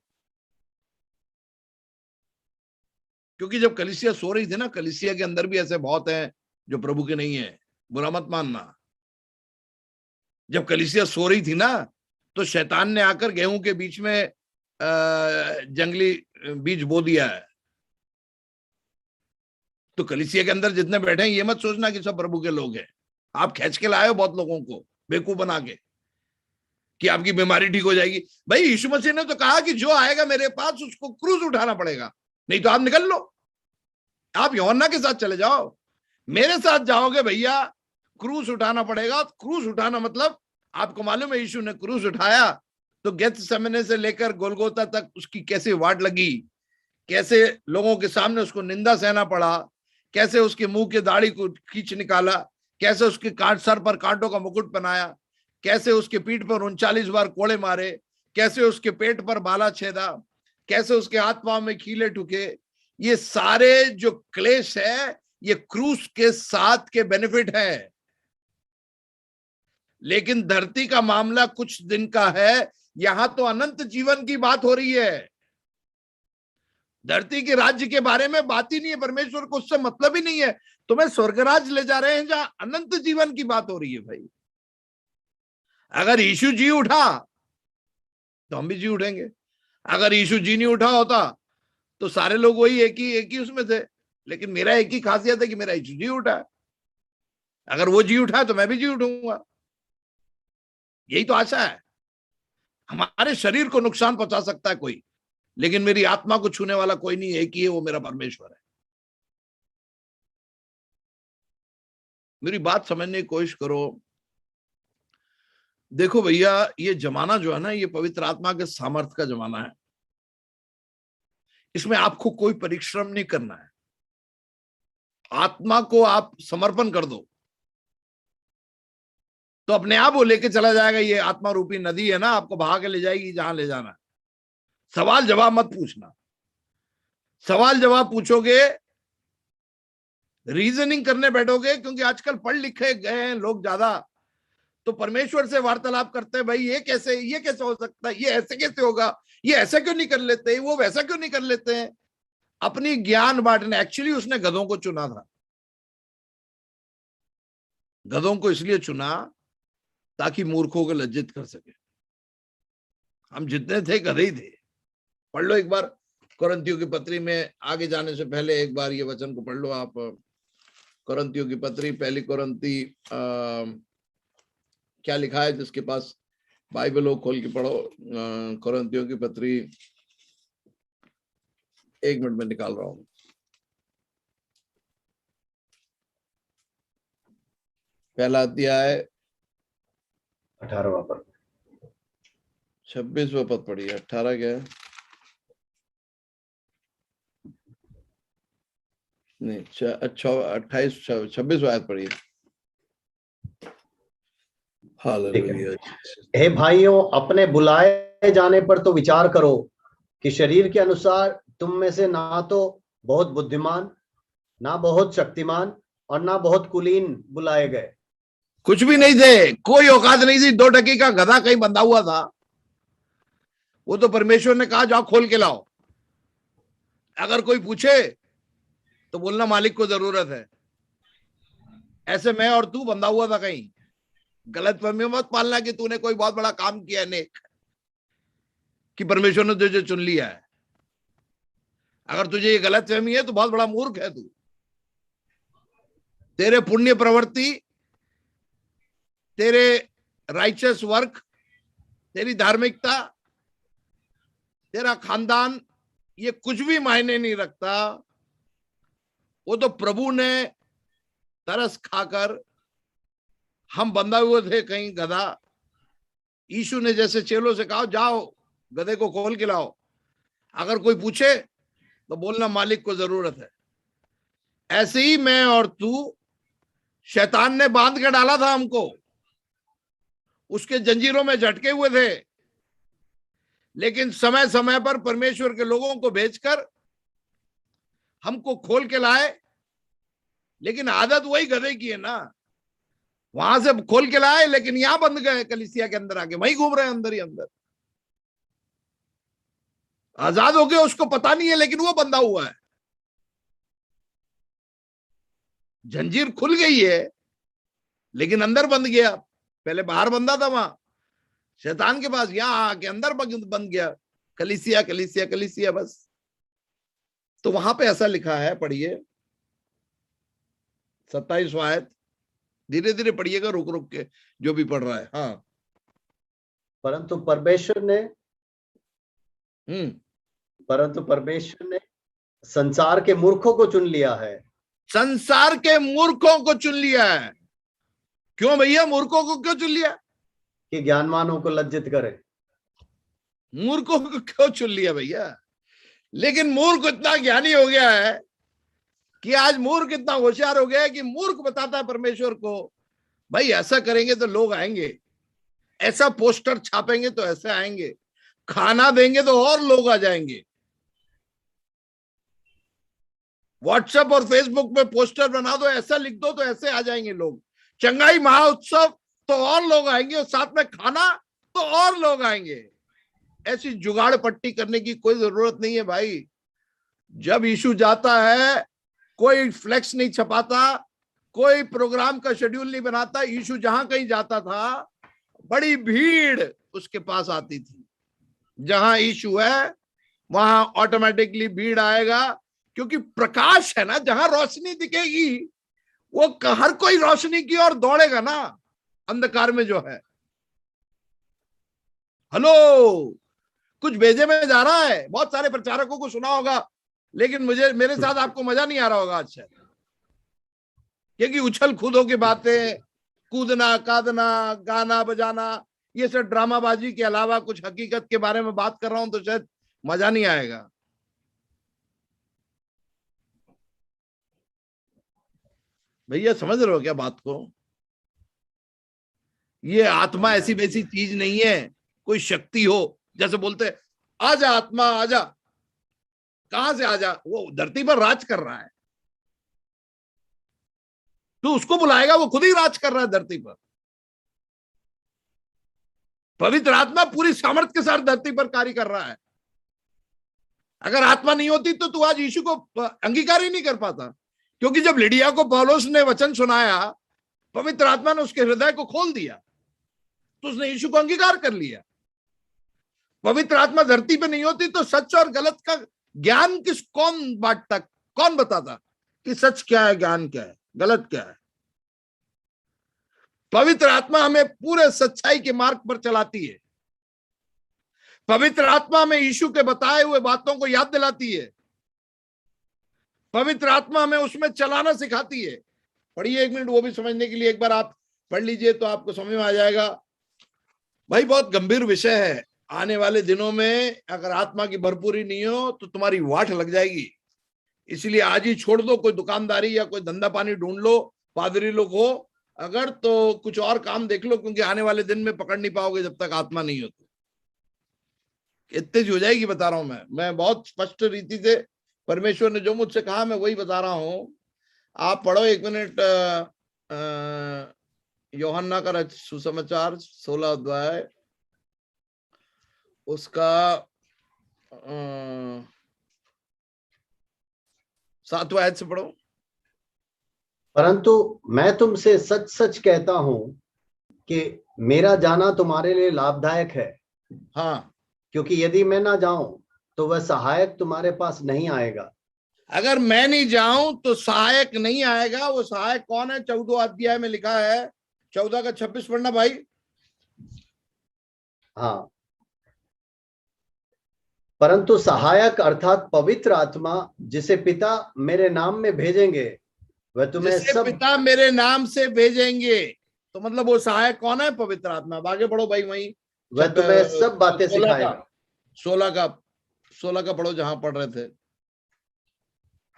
क्योंकि जब कलीसिया सो रही थी ना, कलीसिया के अंदर भी ऐसे बहुत हैं जो प्रभु के नहीं है, बुरा मत मानना। जब कलीसिया सो रही थी ना, तो शैतान ने आकर गेहूं के बीच में जंगली बीज बो दिया है। तो कलीसिया के अंदर जितने बैठे हैं, ये मत सोचना कि सब प्रभु के लोग हैं। आप खींच के लाए हो बहुत लोगों को बेवकूफ बना के कि आपकी बीमारी ठीक हो जाएगी। भाई यीशु मसीह ने तो कहा कि जो आएगा मेरे पास उसको क्रूज उठाना पड़ेगा, नहीं तो आप निकल लो, आप यूहन्ना के साथ चले जाओ। मेरे साथ जाओगे भैया, क्रूज उठाना पड़ेगा। क्रूज उठाना मतलब आपको मालूम है यीशु ने क्रूज उठाया तो गेत्सेमने से लेकर गोलगोता तक उसकी कैसे वाट लगी, कैसे लोगों के सामने उसको निंदा सहना पड़ा, कैसे उसके मुंह के दाढ़ी को खींच निकाला, कैसे उसके सर पर कांटों का मुकुट बनाया, कैसे उसके पीठ पर 39 बार कोड़े मारे, कैसे उसके पेट पर बाला छेदा, कैसे उसके हाथ पांव में कीले ठुके। ये सारे जो क्लेश है ये क्रूस के साथ के बेनिफिट है। लेकिन धरती का मामला कुछ दिन का है, यहां तो अनंत जीवन की बात हो रही है। धरती के राज्य के बारे में बात ही नहीं है, परमेश्वर को उससे मतलब ही नहीं है। तुम्हें स्वर्गराज ले जा रहे हैं जहां अनंत जीवन की बात हो रही है भाई। अगर यीशु जी उठा तो हम भी जी उठेंगे। अगर यीशु जी नहीं उठा होता तो सारे लोग वही एक ही उसमें थे। लेकिन मेरा एक ही खासियत है कि मेरा यीशु जी उठा है। अगर वो जी उठा तो मैं भी जी उठूंगा। यही तो आशा है। हमारे शरीर को नुकसान पहुंचा सकता है कोई, लेकिन मेरी आत्मा को छूने वाला कोई नहीं है। एक ही है, वो मेरा परमेश्वर है। मेरी बात समझने की कोशिश करो। देखो भैया, ये जमाना जो है ना, ये पवित्र आत्मा के सामर्थ्य का जमाना है। इसमें आपको कोई परिश्रम नहीं करना है। आत्मा को आप समर्पण कर दो तो अपने आप वो लेके चला जाएगा। ये आत्मा रूपी नदी है ना, आपको बहा के ले जाएगी जहां ले जाना है। सवाल जवाब मत पूछना। सवाल जवाब पूछोगे, रीजनिंग करने बैठोगे, क्योंकि आजकल पढ़ लिखे गए हैं लोग ज्यादा, तो परमेश्वर से वार्तालाप करते हैं। भाई ये कैसे हो सकता है, ये ऐसे कैसे होगा, ये ऐसा क्यों नहीं कर लेते, वो वैसा क्यों नहीं कर लेते हैं। अपनी ज्ञान बांटने। एक्चुअली उसने गधों को चुना था। गधों को इसलिए चुना ताकि मूर्खों को लज्जित कर सके। हम जितने थे गधे ही थे। पढ़ लो एक बार कोरिन्थियों की पत्री में, आगे जाने से पहले एक बार ये वचन को पढ़ लो आप। कोरिन्थियों की पत्री, पहली कोरिन्थी क्या लिखा है, जिसके पास बाइबल हो खोल के पढ़ो। कोरिन्थियों की पत्री, एक मिनट में निकाल रहा हूं। पहला अध्याय 18वां पद, 26वां पद पढ़िए। 18 क्या है? नहीं, 28-26 आयत पढ़िए। हालेलुया। हे भाइयों, अपने बुलाए जाने पर तो विचार करो कि शरीर के अनुसार तुम में से ना तो बहुत बुद्धिमान, ना बहुत शक्तिमान और ना बहुत कुलीन बुलाए गए। कुछ भी नहीं थे, कोई औकात नहीं थी। 2 टकी का गधा कहीं बंधा हुआ था, वो तो परमेश्वर ने कहा जाओ खोल के लाओ। अगर कोई पूछे तो बोलना मालिक को जरूरत है। ऐसे मैं और तू बंधा हुआ था कहीं। गलतफहमी मत पालना कि तूने कोई बहुत बड़ा काम किया नेक, कि परमेश्वर ने तुझे चुन लिया है। अगर तुझे ये गलतफहमी है तो बहुत बड़ा मूर्ख है तू। तेरे पुण्य प्रवृत्ति, तेरे राइचस वर्क, तेरी धार्मिकता, तेरा खानदान, ये कुछ भी मायने नहीं रखता। वो तो प्रभु ने तरस खाकर, हम बंधा हुए थे कहीं गधा, यीशु ने जैसे चेलों से कहा जाओ गधे को खोल के लाओ। अगर कोई पूछे तो बोलना मालिक को जरूरत है। ऐसे ही मैं और तू, शैतान ने बांध के डाला था हमको, उसके जंजीरों में झटके हुए थे, लेकिन समय समय पर परमेश्वर के लोगों को भेजकर हमको खोल के लाए। लेकिन आदत वही गधे की है ना, वहां से खोल के लाए लेकिन यहां बंद गए, कलीसिया के अंदर आके वहीं घूम रहे हैं अंदर ही अंदर। आजाद हो गए, उसको पता नहीं है, लेकिन वो बंधा हुआ है। जंजीर खुल गई है लेकिन अंदर बंद गया। पहले बाहर बंधा था वहां शैतान के पास, यहां आके अंदर बंद गया। कलीसिया कलीसिया कलीसिया बस। तो वहां पे ऐसा लिखा है, पढ़िए 27 आयत, धीरे धीरे पढ़िएगा, रुक रुक के जो भी पढ़ रहा है। हाँ, परंतु परमेश्वर ने संसार के मूर्खों को चुन लिया है। संसार के मूर्खों को चुन लिया है। क्यों भैया, मूर्खों को क्यों चुन लिया? कि ज्ञानवानों को लज्जित करे। मूर्खों को क्यों चुन लिया भैया? लेकिन मूर्ख इतना ज्ञानी हो गया है कि आज मूर्ख इतना होशियार हो गया है कि मूर्ख बताता है परमेश्वर को, भाई ऐसा करेंगे तो लोग आएंगे, ऐसा पोस्टर छापेंगे तो ऐसे आएंगे, खाना देंगे तो और लोग आ जाएंगे, व्हाट्सएप और फेसबुक पे पोस्टर बना दो, ऐसा लिख दो तो ऐसे आ जाएंगे लोग, चंगाई महाउत्सव तो और लोग आएंगे, और साथ में खाना तो और लोग आएंगे। ऐसी जुगाड़ पट्टी करने की कोई जरूरत नहीं है भाई। जब यीशु जाता है कोई फ्लेक्स नहीं छपाता, कोई प्रोग्राम का शेड्यूल नहीं बनाता। यीशु जहां कहीं जाता था बड़ी भीड़ उसके पास आती थी। जहां यीशु है वहां ऑटोमेटिकली भीड़ आएगा, क्योंकि प्रकाश है ना। जहां रोशनी दिखेगी वो हर कोई रोशनी की ओर दौड़ेगा ना, अंधकार में जो है। हेलो, कुछ भेजे में जा रहा है, बहुत सारे प्रचारकों को सुना होगा, लेकिन मेरे साथ आपको मजा नहीं आ रहा होगा आज, क्योंकि उछल कूदों की बातें, कूदना कादना गाना बजाना, ये सब ड्रामाबाजी के अलावा कुछ हकीकत के बारे में बात कर रहा हूं तो शायद मजा नहीं आएगा। भैया समझ रहे हो क्या बात को? ये आत्मा ऐसी वैसी चीज नहीं है, कोई शक्ति हो जैसे बोलते आजा आत्मा आजा। कहां से आजा? वो धरती पर राज कर रहा है, तो उसको बुलाएगा, वो खुद ही राज कर रहा है धरती पर। पवित्र आत्मा पूरी सामर्थ्य के साथ धरती पर कार्य कर रहा है। अगर आत्मा नहीं होती तो तू आज यीशु को अंगीकार ही नहीं कर पाता, क्योंकि जब लिडिया को पौलुस ने वचन सुनाया, पवित्र आत्मा ने उसके हृदय को खोल दिया, तो उसने यीशु को अंगीकार कर लिया। पवित्र आत्मा धरती पे नहीं होती तो सच और गलत का ज्ञान कौन बांटता, कौन बताता कि सच क्या है, ज्ञान क्या है, गलत क्या है? पवित्र आत्मा हमें पूरे सच्चाई के मार्ग पर चलाती है। पवित्र आत्मा हमें यीशु के बताए हुए बातों को याद दिलाती है। पवित्र आत्मा हमें उसमें चलाना सिखाती है। पढ़िए 1 मिनट, वो भी समझने के लिए एक बार आप पढ़ लीजिए तो आपको समझ में आ जाएगा। भाई बहुत गंभीर विषय है। आने वाले दिनों में अगर आत्मा की भरपूरी नहीं हो तो तुम्हारी वाट लग जाएगी। इसलिए आज ही छोड़ दो, कोई दुकानदारी या कोई धंधा पानी ढूंढ लो, पादरी लोग हो अगर, तो कुछ और काम देख लो, क्योंकि आने वाले दिन में पकड़ नहीं पाओगे जब तक आत्मा नहीं होती। इतनी हो जाएगी, बता रहा हूं मैं बहुत स्पष्ट रीति से, परमेश्वर ने जो मुझसे कहा मैं वही बता रहा हूं। आप पढ़ो 1 मिनट यूहन्ना का सुसमाचार 16 अध्याय उसका 7वां आयत से पढ़ो। परंतु मैं तुमसे सच सच कहता हूं कि मेरा जाना तुम्हारे लिए लाभदायक है। हाँ, क्योंकि यदि मैं ना जाऊं तो वह सहायक तुम्हारे पास नहीं आएगा। अगर मैं नहीं जाऊं तो सहायक नहीं आएगा। वो सहायक कौन है? 14 अध्याय में लिखा है, 14 का 26 पढ़ना भाई। हाँ, परंतु सहायक अर्थात पवित्र आत्मा जिसे पिता मेरे नाम में भेजेंगे वह तुम्हें सब, पिता मेरे नाम से भेजेंगे, तो मतलब वो सहायक कौन है? पवित्र आत्मा। आगे पढ़ो भाई, वही वह तुम्हें सब बातें सिखाएगा। 16 का पढ़ो जहां पढ़ रहे थे।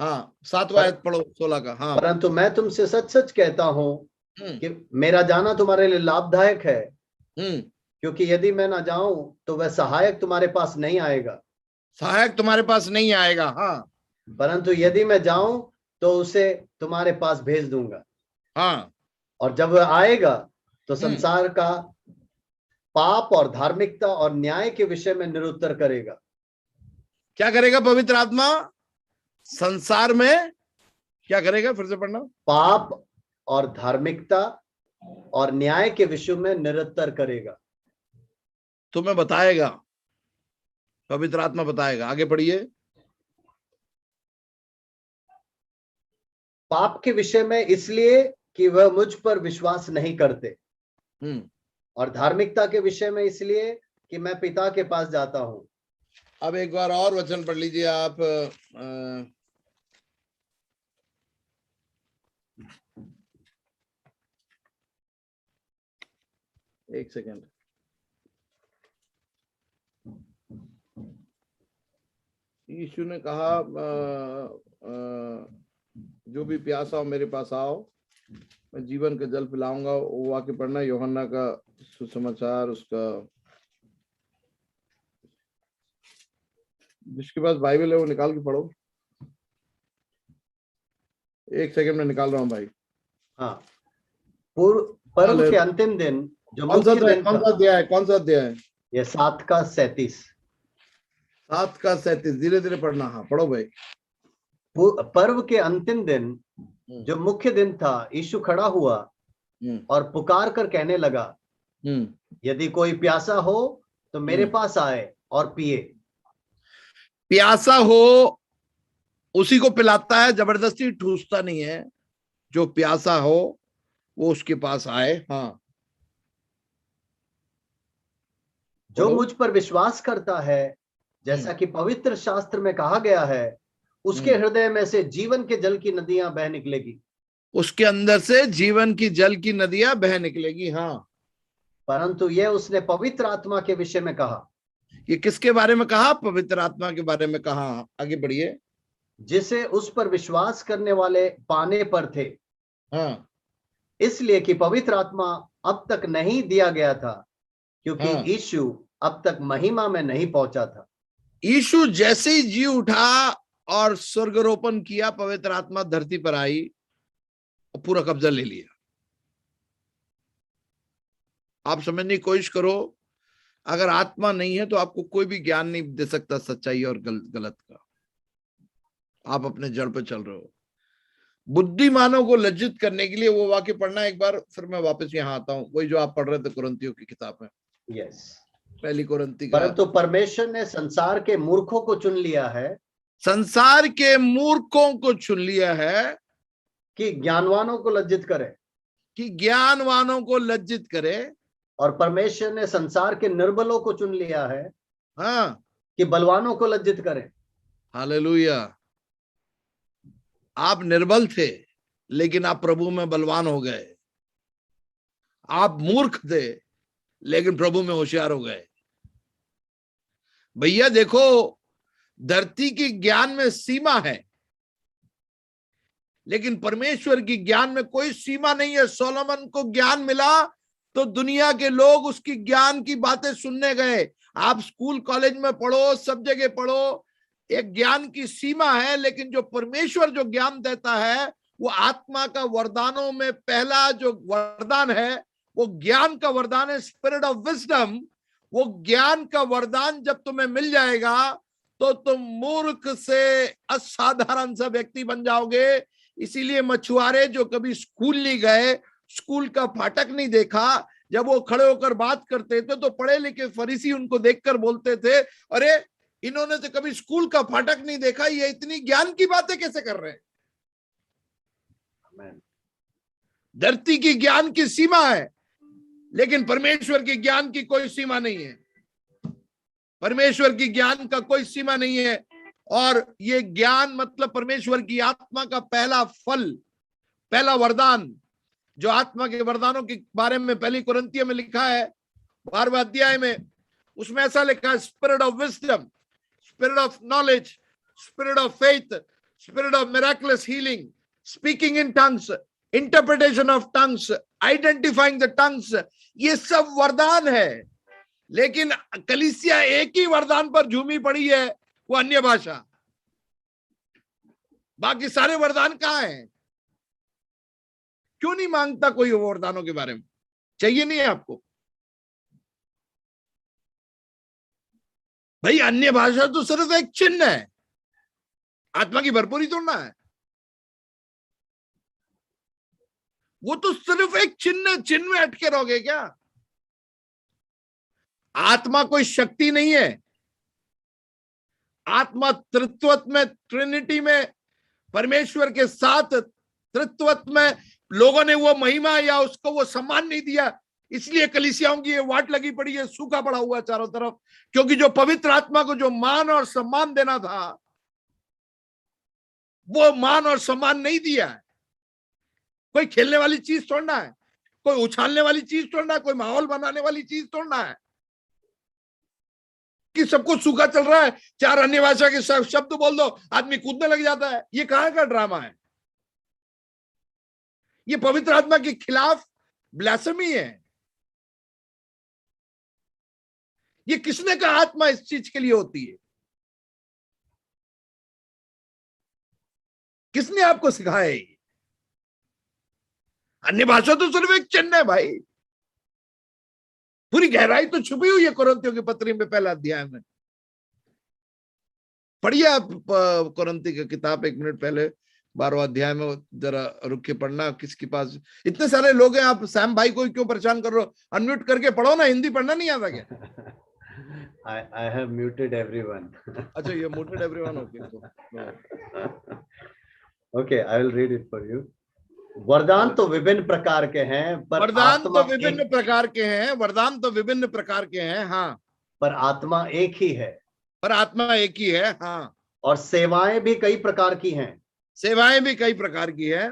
हाँ, 7वां आयत पढ़ो 16 का। हाँ, परंतु मैं तुमसे सच सच कहता हूं कि मेरा जाना तुम्हारे लिए लाभदायक है। क्योंकि यदि मैं ना जाऊं तो वह सहायक तुम्हारे पास नहीं आएगा। सहायक तुम्हारे पास नहीं आएगा। हाँ, परंतु यदि मैं जाऊं तो उसे तुम्हारे पास भेज दूंगा। हाँ, और जब वह आएगा तो संसार का पाप और धार्मिकता और न्याय के विषय में निरुत्तर करेगा। क्या करेगा पवित्र आत्मा? संसार में क्या करेगा? फिर से पढ़ना। पाप और धार्मिकता और न्याय के विषय में निरुत्तर करेगा। तुम्हें बताएगा, पवित्र आत्मा बताएगा। आगे पढ़िए। पाप के विषय में इसलिए कि वह मुझ पर विश्वास नहीं करते, और धार्मिकता के विषय में इसलिए कि मैं पिता के पास जाता हूं। अब एक बार और वचन पढ़ लीजिए आप। एक सेकेंड। यीशु ने कहा जो भी प्यासा हो मेरे पास आओ, मैं जीवन का जल पिलाऊंगा। वो वाक्य पढ़ना, यूहन्ना का सुसमाचार उसका, जिसके पास बाइबल है वो निकाल के पढ़ो। एक सेकंड में निकाल रहा हूं भाई। हाँ, पर्व के अंतिम दिन जो मुख्य दिन था। कौन सा अध्याय है? कौन सा अध्याय है? ये 7 का 37। 7 का 37, धीरे धीरे पढ़ना। हाँ, पढ़ो भाई। पर्व के अंतिम दिन जो मुख्य दिन था, यीशु खड़ा हुआ और पुकार कर कहने लगा, यदि कोई प्यासा हो तो मेरे पास आए और पिए। प्यासा हो उसी को पिलाता है, जबरदस्ती ठूसता नहीं है। जो प्यासा हो वो उसके पास आए। हाँ, जो मुझ पर विश्वास करता है, जैसा कि पवित्र शास्त्र में कहा गया है, उसके हृदय में से जीवन के जल की नदियां बह निकलेगी। उसके अंदर से जीवन की जल की नदियां बह निकलेगी। हाँ, परंतु यह उसने पवित्र आत्मा के विषय में कहा। ये किसके बारे में कहा? पवित्र आत्मा के बारे में कहा। आगे बढ़िए। जिसे उस पर विश्वास करने वाले पाने पर थे। हाँ, इसलिए कि पवित्र आत्मा अब तक नहीं दिया गया था, क्योंकि यीशु अब तक महिमा में नहीं पहुंचा था। यीशु जैसे ही जी उठा और स्वर्गारोपण किया, पवित्र आत्मा धरती पर आई और पूरा कब्जा ले लिया। आप समझने की कोशिश करो, अगर आत्मा नहीं है तो आपको कोई भी ज्ञान नहीं दे सकता सच्चाई और गलत का। आप अपने जड़ पे चल रहे हो। बुद्धिमानों को लज्जित करने के लिए वो वाक्य पढ़ना एक बार, फिर मैं वापस यहाँ आता हूँ। वही जो आप पढ़ रहे थे कुरिन्थियों की किताब में। यस, पहली कुरिन्थी का। परंतु परमेश्वर ने संसार के मूर्खों को चुन लिया है। संसार के मूर्खों को चुन लिया है कि ज्ञानवानों को लज्जित करे। कि ज्ञानवानों को लज्जित करे। और परमेश्वर ने संसार के निर्बलों को चुन लिया है। हाँ, कि बलवानों को लज्जित करे। हालेलुया। आप निर्बल थे लेकिन आप प्रभु में बलवान हो गए। आप मूर्ख थे लेकिन प्रभु में होशियार हो गए। भैया देखो, धरती के ज्ञान में सीमा है, लेकिन परमेश्वर की ज्ञान में कोई सीमा नहीं है। सोलोमन को ज्ञान मिला तो दुनिया के लोग उसकी ज्ञान की बातें सुनने गए। आप स्कूल कॉलेज में पढ़ो, सब जगह पढ़ो, एक ज्ञान की सीमा है, लेकिन जो परमेश्वर जो ज्ञान देता है वो आत्मा का वरदानों में पहला जो वरदान है वो ज्ञान का वरदान है, स्पिरिट ऑफ विजडम। वो ज्ञान का वरदान जब तुम्हें मिल जाएगा तो तुम मूर्ख से असाधारण सा व्यक्ति बन जाओगे। इसीलिए मछुआरे जो कभी स्कूल नहीं गए, स्कूल का फाटक नहीं देखा, जब वो खड़े होकर बात करते थे तो पढ़े लिखे फरीसी उनको देखकर बोलते थे, अरे इन्होंने तो कभी स्कूल का फाटक नहीं देखा, ये इतनी ज्ञान की बातें कैसे कर रहे हैं। धरती की ज्ञान की सीमा है, लेकिन परमेश्वर की ज्ञान की कोई सीमा नहीं है। परमेश्वर की ज्ञान का कोई सीमा नहीं है। और ये ज्ञान मतलब परमेश्वर की आत्मा का पहला फल, पहला वरदान, जो आत्मा के वरदानों के बारे में पहली कुरिन्थियों में लिखा है 12वें अध्याय में, उसमें ऐसा लिखा है, spirit of wisdom, spirit of knowledge, spirit of faith, spirit of miraculous healing, speaking in tongues, interpretation of tongues, identifying the tongues. ये सब वरदान है, लेकिन कलीसिया एक ही वरदान पर झूमी पड़ी है, वो अन्य भाषा। बाकी सारे वरदान कहाँ हैं? क्यों नहीं मांगता कोई वो वरदानों के बारे में? चाहिए नहीं है आपको? भाई अन्य भाषा तो सिर्फ एक चिन्ह है, आत्मा की भरपूरी तोड़ना है। वो तो सिर्फ एक चिन्ह, चिन्ह में अटके रहोगे क्या? आत्मा कोई शक्ति नहीं है। आत्मा तृत्वत्व में, ट्रिनिटी में, परमेश्वर के साथ तृत्वत्व में लोगों ने वो महिमा या उसको वो सम्मान नहीं दिया, इसलिए कलीसियाओं की ये वाट लगी पड़ी है, सूखा पड़ा हुआ है चारों तरफ। क्योंकि जो पवित्र आत्मा को जो मान और सम्मान देना था, वो मान और सम्मान नहीं दिया है। कोई खेलने वाली चीज छोड़ना है, कोई उछालने वाली चीज छोड़ना है, कोई माहौल बनाने वाली चीज छोड़ना है कि सब कुछ सूखा चल रहा है, 4 अन्य भाषा के शब्द बोल दो, आदमी कूदने लग जाता है। ये कहां का ड्रामा है? ये पवित्र आत्मा के खिलाफ ब्लास्फेमी है। ये किसने कहा आत्मा इस चीज के लिए होती है? किसने आपको सिखाया है? अन्य भाषा तो सिर्फ एक चिन्ह है भाई। पूरी गहराई तो छुपी हुई है कुरिन्थियों की पत्री में, पहला अध्याय में। पढ़िए आप कुरिन्थी की किताब, 1 मिनट पहले 12वां अध्याय में जरा रुक के पढ़ना। किसके पास इतने सारे लोग हैं, आप सैम भाई को क्यों परेशान कर रहे हो? अनम्यूट करके पढ़ो ना, हिंदी पढ़ना नहीं आता क्या? I have muted everyone. अच्छा, ये muted everyone, Okay, I will read it for you. वरदान तो विभिन्न प्रकार के हैं, पर वरदान आत्मा तो विभिन्न प्रकार के हैं, वरदान तो विभिन्न प्रकार के हैं, हाँ, पर आत्मा एक ही है। पर आत्मा एक ही है, हाँ। और सेवाएं भी कई प्रकार की हैं, सेवाएं भी कई प्रकार की है,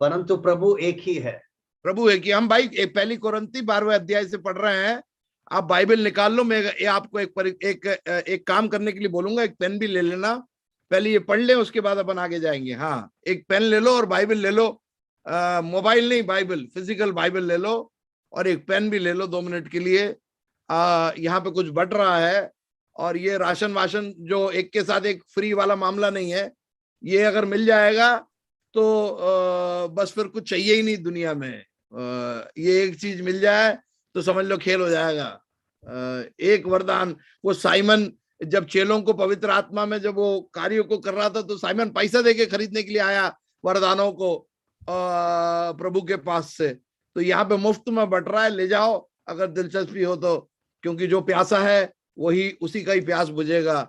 परंतु प्रभु एक ही है। प्रभु एक ही। हम भाई पहली कुरिन्थी 12वें अध्याय से पढ़ रहे हैं। आप बाइबल निकाल लो, मैं आपको एक काम करने के लिए बोलूंगा, एक पेन भी ले लेना। पहले ये पढ़ ले, उसके बाद अपन आगे जाएंगे। हाँ, एक पेन ले लो और बाइबल ले लो, मोबाइल नहीं, बाइबल, फिजिकल बाइबल ले लो, और एक पेन भी ले लो 2 मिनट के लिए। यहाँ पे कुछ बढ़ रहा है, और ये राशन वाशन जो एक के साथ एक फ्री वाला मामला नहीं है, ये अगर मिल जाएगा तो बस फिर कुछ चाहिए ही नहीं दुनिया में। ये एक चीज मिल जाए तो समझ लो खेल हो जाएगा। एक वरदान, वो साइमन जब चेलों को पवित्र आत्मा में जब वो कार्यों को कर रहा था, तो साइमन पैसा देके खरीदने के लिए आया वरदानों को प्रभु के पास से। तो यहाँ पे मुफ्त में बट रहा है, ले जाओ अगर दिलचस्पी हो तो, क्योंकि जो प्यासा है वही उसी का ही प्यास बुझेगा।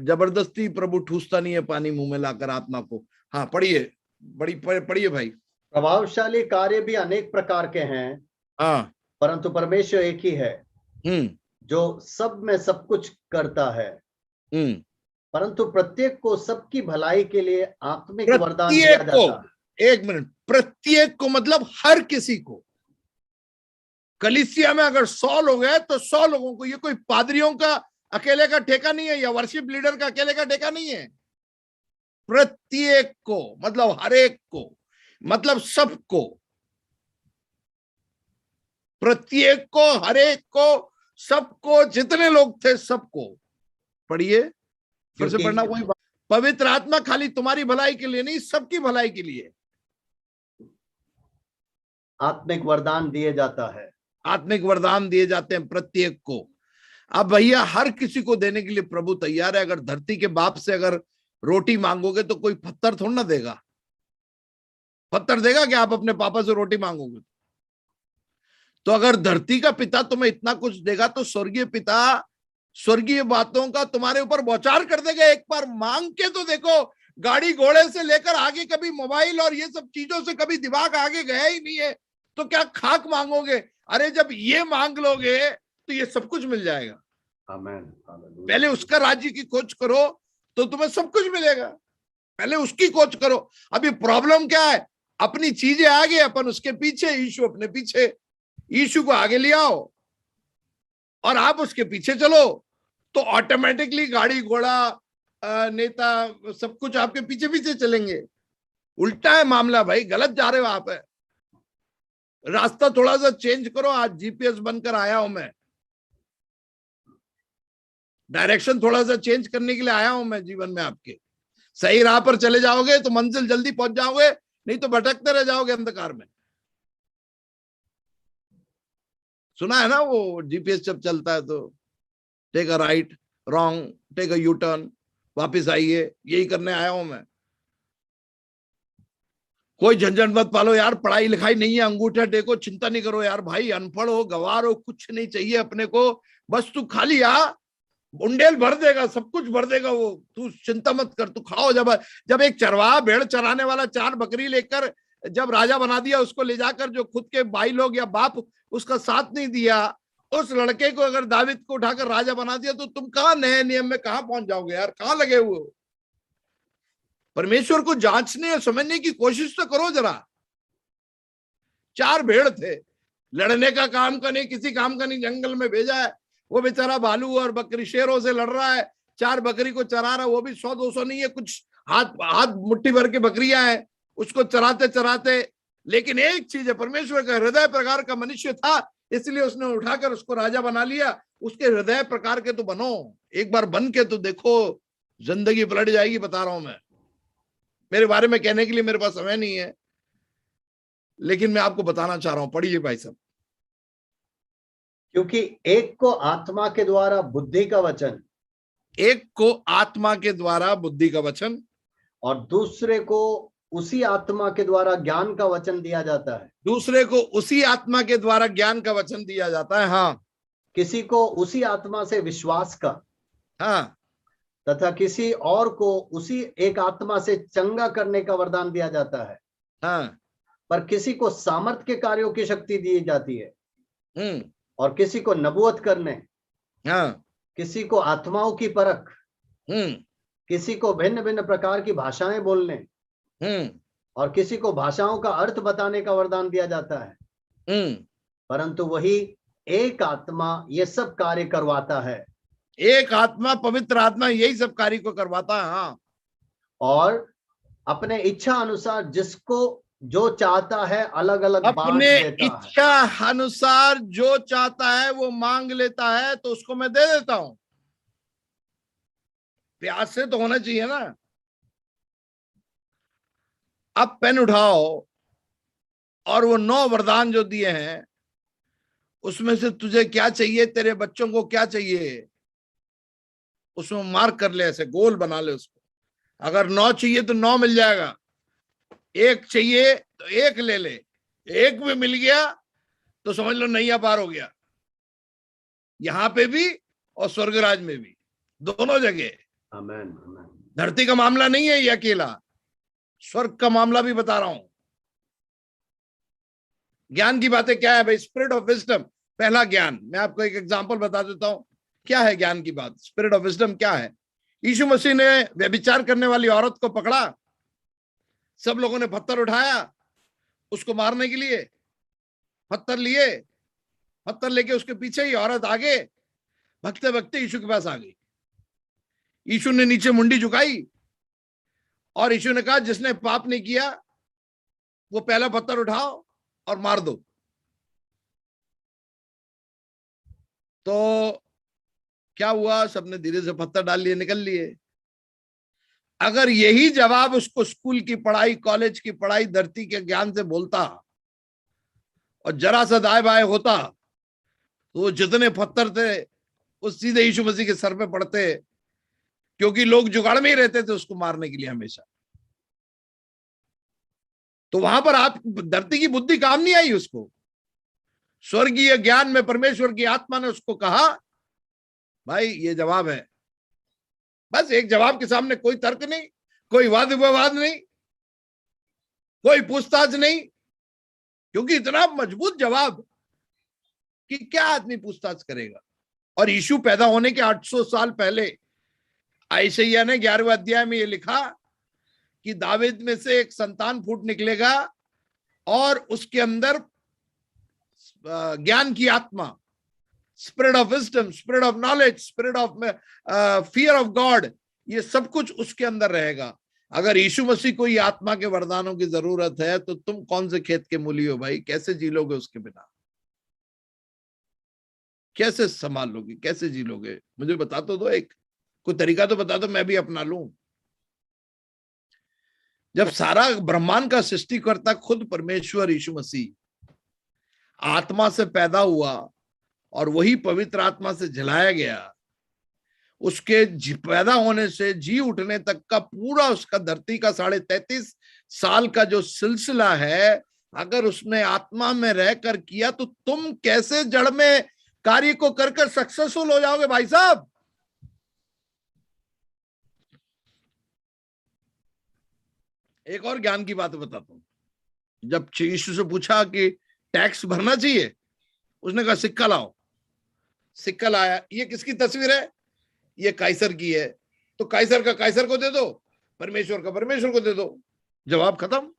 जबरदस्ती प्रभु ठूसता नहीं है पानी मुंह में लाकर आत्मा को। हाँ, पढ़िए, पढ़िए भाई। प्रभावशाली कार्य भी अनेक प्रकार के हैं, हाँ, परंतु परमेश्वर एक ही है जो सब में सब कुछ करता है, परंतु प्रत्येक को सबकी भलाई के लिए आत्मिक वरदान दिया जाता है। 1 मिनट, प्रत्येक को मतलब हर किसी को। कलीसिया में अगर 100 लोग हैं तो 100 लोगों को। ये कोई पादरियों का अकेले का ठेका नहीं है, या वर्शिप लीडर का अकेले का ठेका नहीं है। प्रत्येक को, मतलब हर एक को, मतलब सबको, प्रत्येक को, हर एक को, सबको, जितने लोग थे सबको। पढ़िए, फिर से पढ़ना वही बात। पवित्र आत्मा खाली तुम्हारी भलाई के लिए नहीं, सबकी भलाई के लिए आत्मिक वरदान दिए जाता है। आत्मिक वरदान दिए जाते हैं प्रत्येक को। अब भैया हर किसी को देने के लिए प्रभु तैयार है। अगर धरती के बाप से अगर रोटी मांगोगे तो कोई पत्थर थोड़ा ना देगा। पत्थर देगा कि आप अपने पापा से रोटी मांगोगे? तो अगर धरती का पिता तुम्हें इतना कुछ देगा तो स्वर्गीय पिता स्वर्गीय बातों का तुम्हारे ऊपर बौछार कर देगा। एक बार मांग के तो देखो। गाड़ी घोड़े से लेकर आगे कभी मोबाइल और ये सब चीजों से कभी दिमाग आगे गया ही नहीं है, तो क्या खाक मांगोगे? अरे जब ये मांग लोगे तो ये सब कुछ मिल जाएगा। आमीन। पहले उसका राज्य की खोज करो तो तुम्हें सब कुछ मिलेगा। पहले उसकी खोज करो। अभी प्रॉब्लम क्या है? अपनी चीजें आगे, अपन उसके पीछे, यीशु अपने पीछे। यीशु को आगे ले आओ और आप उसके पीछे चलो तो ऑटोमेटिकली गाड़ी घोड़ा नेता सब कुछ आपके पीछे पीछे चलेंगे। उल्टा है मामला भाई, गलत जा रहे हो आप। है रास्ता थोड़ा सा चेंज करो। आज जीपीएस बनकर आया हूं मैं, डायरेक्शन थोड़ा सा चेंज करने के लिए आया हूं मैं जीवन में। आपके सही राह पर चले जाओगे तो मंजिल जल्दी पहुंच जाओगे, नहीं तो भटकते रह जाओगे अंधकार में। सुना है ना वो जीपीएस जब चलता है तो take a right, wrong, take a U turn, वापिस आइए। यही करने आया हूं मैं। कोई झंझट मत पालो यार, पढ़ाई लिखाई नहीं है, अंगूठा टेको, चिंता नहीं करो यार भाई। अनपढ़ हो, गवार हो, कुछ नहीं चाहिए अपने को, बस तू खाली आ, बुंडेल भर देगा, सब कुछ भर देगा वो। तू चिंता मत कर, तू खाओ। जब एक चरवाहा भेड़ चराने वाला 4 बकरी लेकर जब राजा बना दिया, उसको ले जाकर जो खुद के भाई लोग या बाप उसका साथ नहीं दिया, उस लड़के को अगर दाविद को उठाकर राजा बना दिया, तो तुम कहां नए नियम में कहां पहुंच जाओगे यार? कहां लगे हुए हो? परमेश्वर को जांचने और समझने की कोशिश तो करो जरा। 4 भेड़ थे, लड़ने का काम का नहीं, किसी काम का नहीं, जंगल में भेजा है। वो बेचारा भालू और बकरी शेरों से लड़ रहा है, 4 बकरी को चरा रहा है। वो भी 100-200 नहीं है, कुछ हाथ मुट्ठी भर के बकरियां हैं, उसको चराते चराते। लेकिन एक चीज है, परमेश्वर का हृदय प्रकार का मनुष्य था, इसलिए उसने उठाकर उसको राजा बना लिया। उसके हृदय प्रकार के तो बनो, एक बार बन के तो देखो, जिंदगी पलट जाएगी, बता रहा हूं मैं। मेरे बारे में कहने के लिए मेरे पास समय नहीं है, लेकिन मैं आपको बताना चाह रहा हूं। पढ़िए भाई साहब। क्योंकि एक को आत्मा के द्वारा बुद्धि का वचन, एक को आत्मा के द्वारा बुद्धि का वचन, और दूसरे को उसी आत्मा के द्वारा ज्ञान का वचन दिया जाता है। दूसरे को उसी आत्मा के द्वारा ज्ञान का वचन दिया जाता है। हाँ। किसी को उसी आत्मा से विश्वास का, हाँ। तथा किसी और को उसी एक आत्मा से चंगा करने का वरदान दिया जाता है। हाँ। पर किसी को सामर्थ के कार्यों की शक्ति दी जाती है, और किसी को नबूवत करने, हाँ, किसी को आत्माओं की परख, किसी को भिन्न भिन्न प्रकार की भाषाएं बोलने, और किसी को भाषाओं का अर्थ बताने का वरदान दिया जाता है। परंतु वही एक आत्मा ये सब कार्य करवाता है। एक आत्मा, पवित्र आत्मा यही सब कार्य को करवाता है। हाँ। और अपने इच्छा अनुसार जिसको जो चाहता है अलग अलग अपने इच्छा अनुसार जो चाहता है वो मांग लेता है, तो उसको मैं दे देता हूं। प्यास से तो होना चाहिए ना। अब पेन उठाओ और वो 9 वरदान जो दिए हैं उसमें से तुझे क्या चाहिए, तेरे बच्चों को क्या चाहिए, उसमें मार्क कर ले, ऐसे गोल बना ले उसको। अगर 9 चाहिए तो 9 मिल जाएगा, 1 चाहिए तो 1 ले ले। 1 भी मिल गया तो समझ लो नैया पार हो गया, यहां पे भी और स्वर्गराज में भी, दोनों जगह। आमीन। धरती का मामला नहीं है ये अकेला, स्वर्ग का मामला भी बता रहा हूं। ज्ञान की बातें क्या है भाई? स्पिरिट ऑफ विजडम, पहला ज्ञान। मैं आपको एक एग्जांपल बता देता हूं, क्या है ज्ञान की बात। स्पिरिट ऑफ विजडम क्या है? यीशु मसीह ने व्यभिचार करने वाली औरत को पकड़ा, सब लोगों ने पत्थर उठाया उसको मारने के लिए। पत्थर लिए, पत्थर लेके उसके पीछे ही औरत आगे भगते भगते यीशु के पास आ गई। यीशु ने नीचे मुंडी झुकाई और यीशु ने कहा जिसने पाप नहीं किया वो पहला पत्थर उठाओ और मार दो। तो क्या हुआ, सबने धीरे से पत्थर डाल लिए, निकल लिए। अगर यही जवाब उसको स्कूल की पढ़ाई, कॉलेज की पढ़ाई, धरती के ज्ञान से बोलता और जरा सा दाएं बाएं होता तो वो जितने पत्थर थे वो सीधे यीशु मसीह के सर पे पड़ते, क्योंकि लोग जुगाड़ में ही रहते थे उसको मारने के लिए हमेशा। तो वहां पर आप धरती की बुद्धि काम नहीं आई उसको। स्वर्गीय ज्ञान में परमेश्वर की आत्मा ने उसको कहा भाई ये जवाब है। बस एक जवाब के सामने कोई तर्क नहीं, कोई वाद विवाद नहीं, कोई पूछताछ नहीं, क्योंकि इतना मजबूत जवाब कि क्या आदमी पूछताछ करेगा। और यीशु पैदा होने के 800 साल पहले यशायाह ने 11वें अध्याय में ये लिखा कि दाऊद में से एक संतान फूट निकलेगा और उसके अंदर ज्ञान की आत्मा, spirit of wisdom, spirit of knowledge, spirit of fear of God, ये सब कुछ उसके अंदर रहेगा। अगर यीशु मसीह को ये आत्मा के वरदानों की जरूरत है तो तुम कौन से खेत के मूली हो भाई? कैसे जी लोगे उसके बिना? कैसे संभाल लोगे? कैसे जी लोगे? मुझे बता तो दो, एक कोई तरीका तो बता दो, मैं भी अपना लूं। जब सारा ब्रह्मांड का सृष्टिकर्ता खुद परमेश्वर यीशु मसीह आत्मा से पैदा हुआ और वही पवित्र आत्मा से जलाया गया, उसके पैदा होने से जी उठने तक का पूरा उसका धरती का 33.5 साल का जो सिलसिला है, अगर उसने आत्मा में रहकर किया तो तुम कैसे जड़ में कार्य को कर सक्सेसफुल हो जाओगे भाई साहब? एक और ज्ञान की बात बताता हूं। जब यीशु से पूछा कि टैक्स भरना चाहिए, उसने कहा सिक्का लाओ। सिक्का लाया। ये किसकी तस्वीर है? ये काइसर की है। तो काइसर का काइसर को दे दो, परमेश्वर का परमेश्वर को दे दो। जवाब खत्म।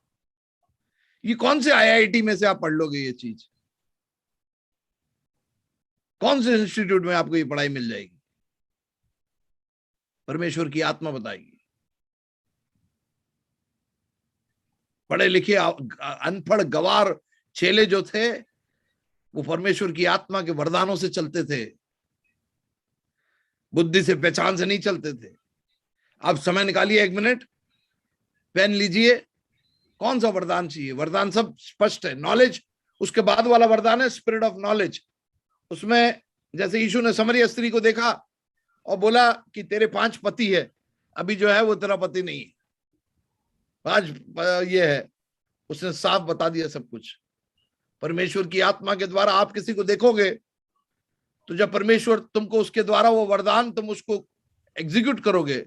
ये कौन से आईआईटी में से आप पढ़ लोगे ये चीज? कौन से इंस्टीट्यूट में आपको ये पढ़ाई मिल जाएगी? परमेश्वर की आत्मा बताएगी। पढ़े लिखे अनपढ़ गवार चेले जो थे वो परमेश्वर की आत्मा के वरदानों से चलते थे, बुद्धि से, पहचान से नहीं चलते थे। अब समय निकालिए, 1 मिनट, पेन लीजिए। कौन सा वरदान चाहिए? वरदान सब स्पष्ट है। नॉलेज, उसके बाद वाला वरदान है स्पिरिट ऑफ नॉलेज। उसमें जैसे यीशु ने समरिया स्त्री को देखा और बोला कि तेरे 5 पति है, अभी जो है वो तेरा पति नहीं है, 5 ये है। उसने साफ बता दिया सब कुछ। परमेश्वर की आत्मा के द्वारा आप किसी को देखोगे तो जब परमेश्वर तुमको उसके द्वारा वो वरदान तुम उसको एग्जीक्यूट करोगे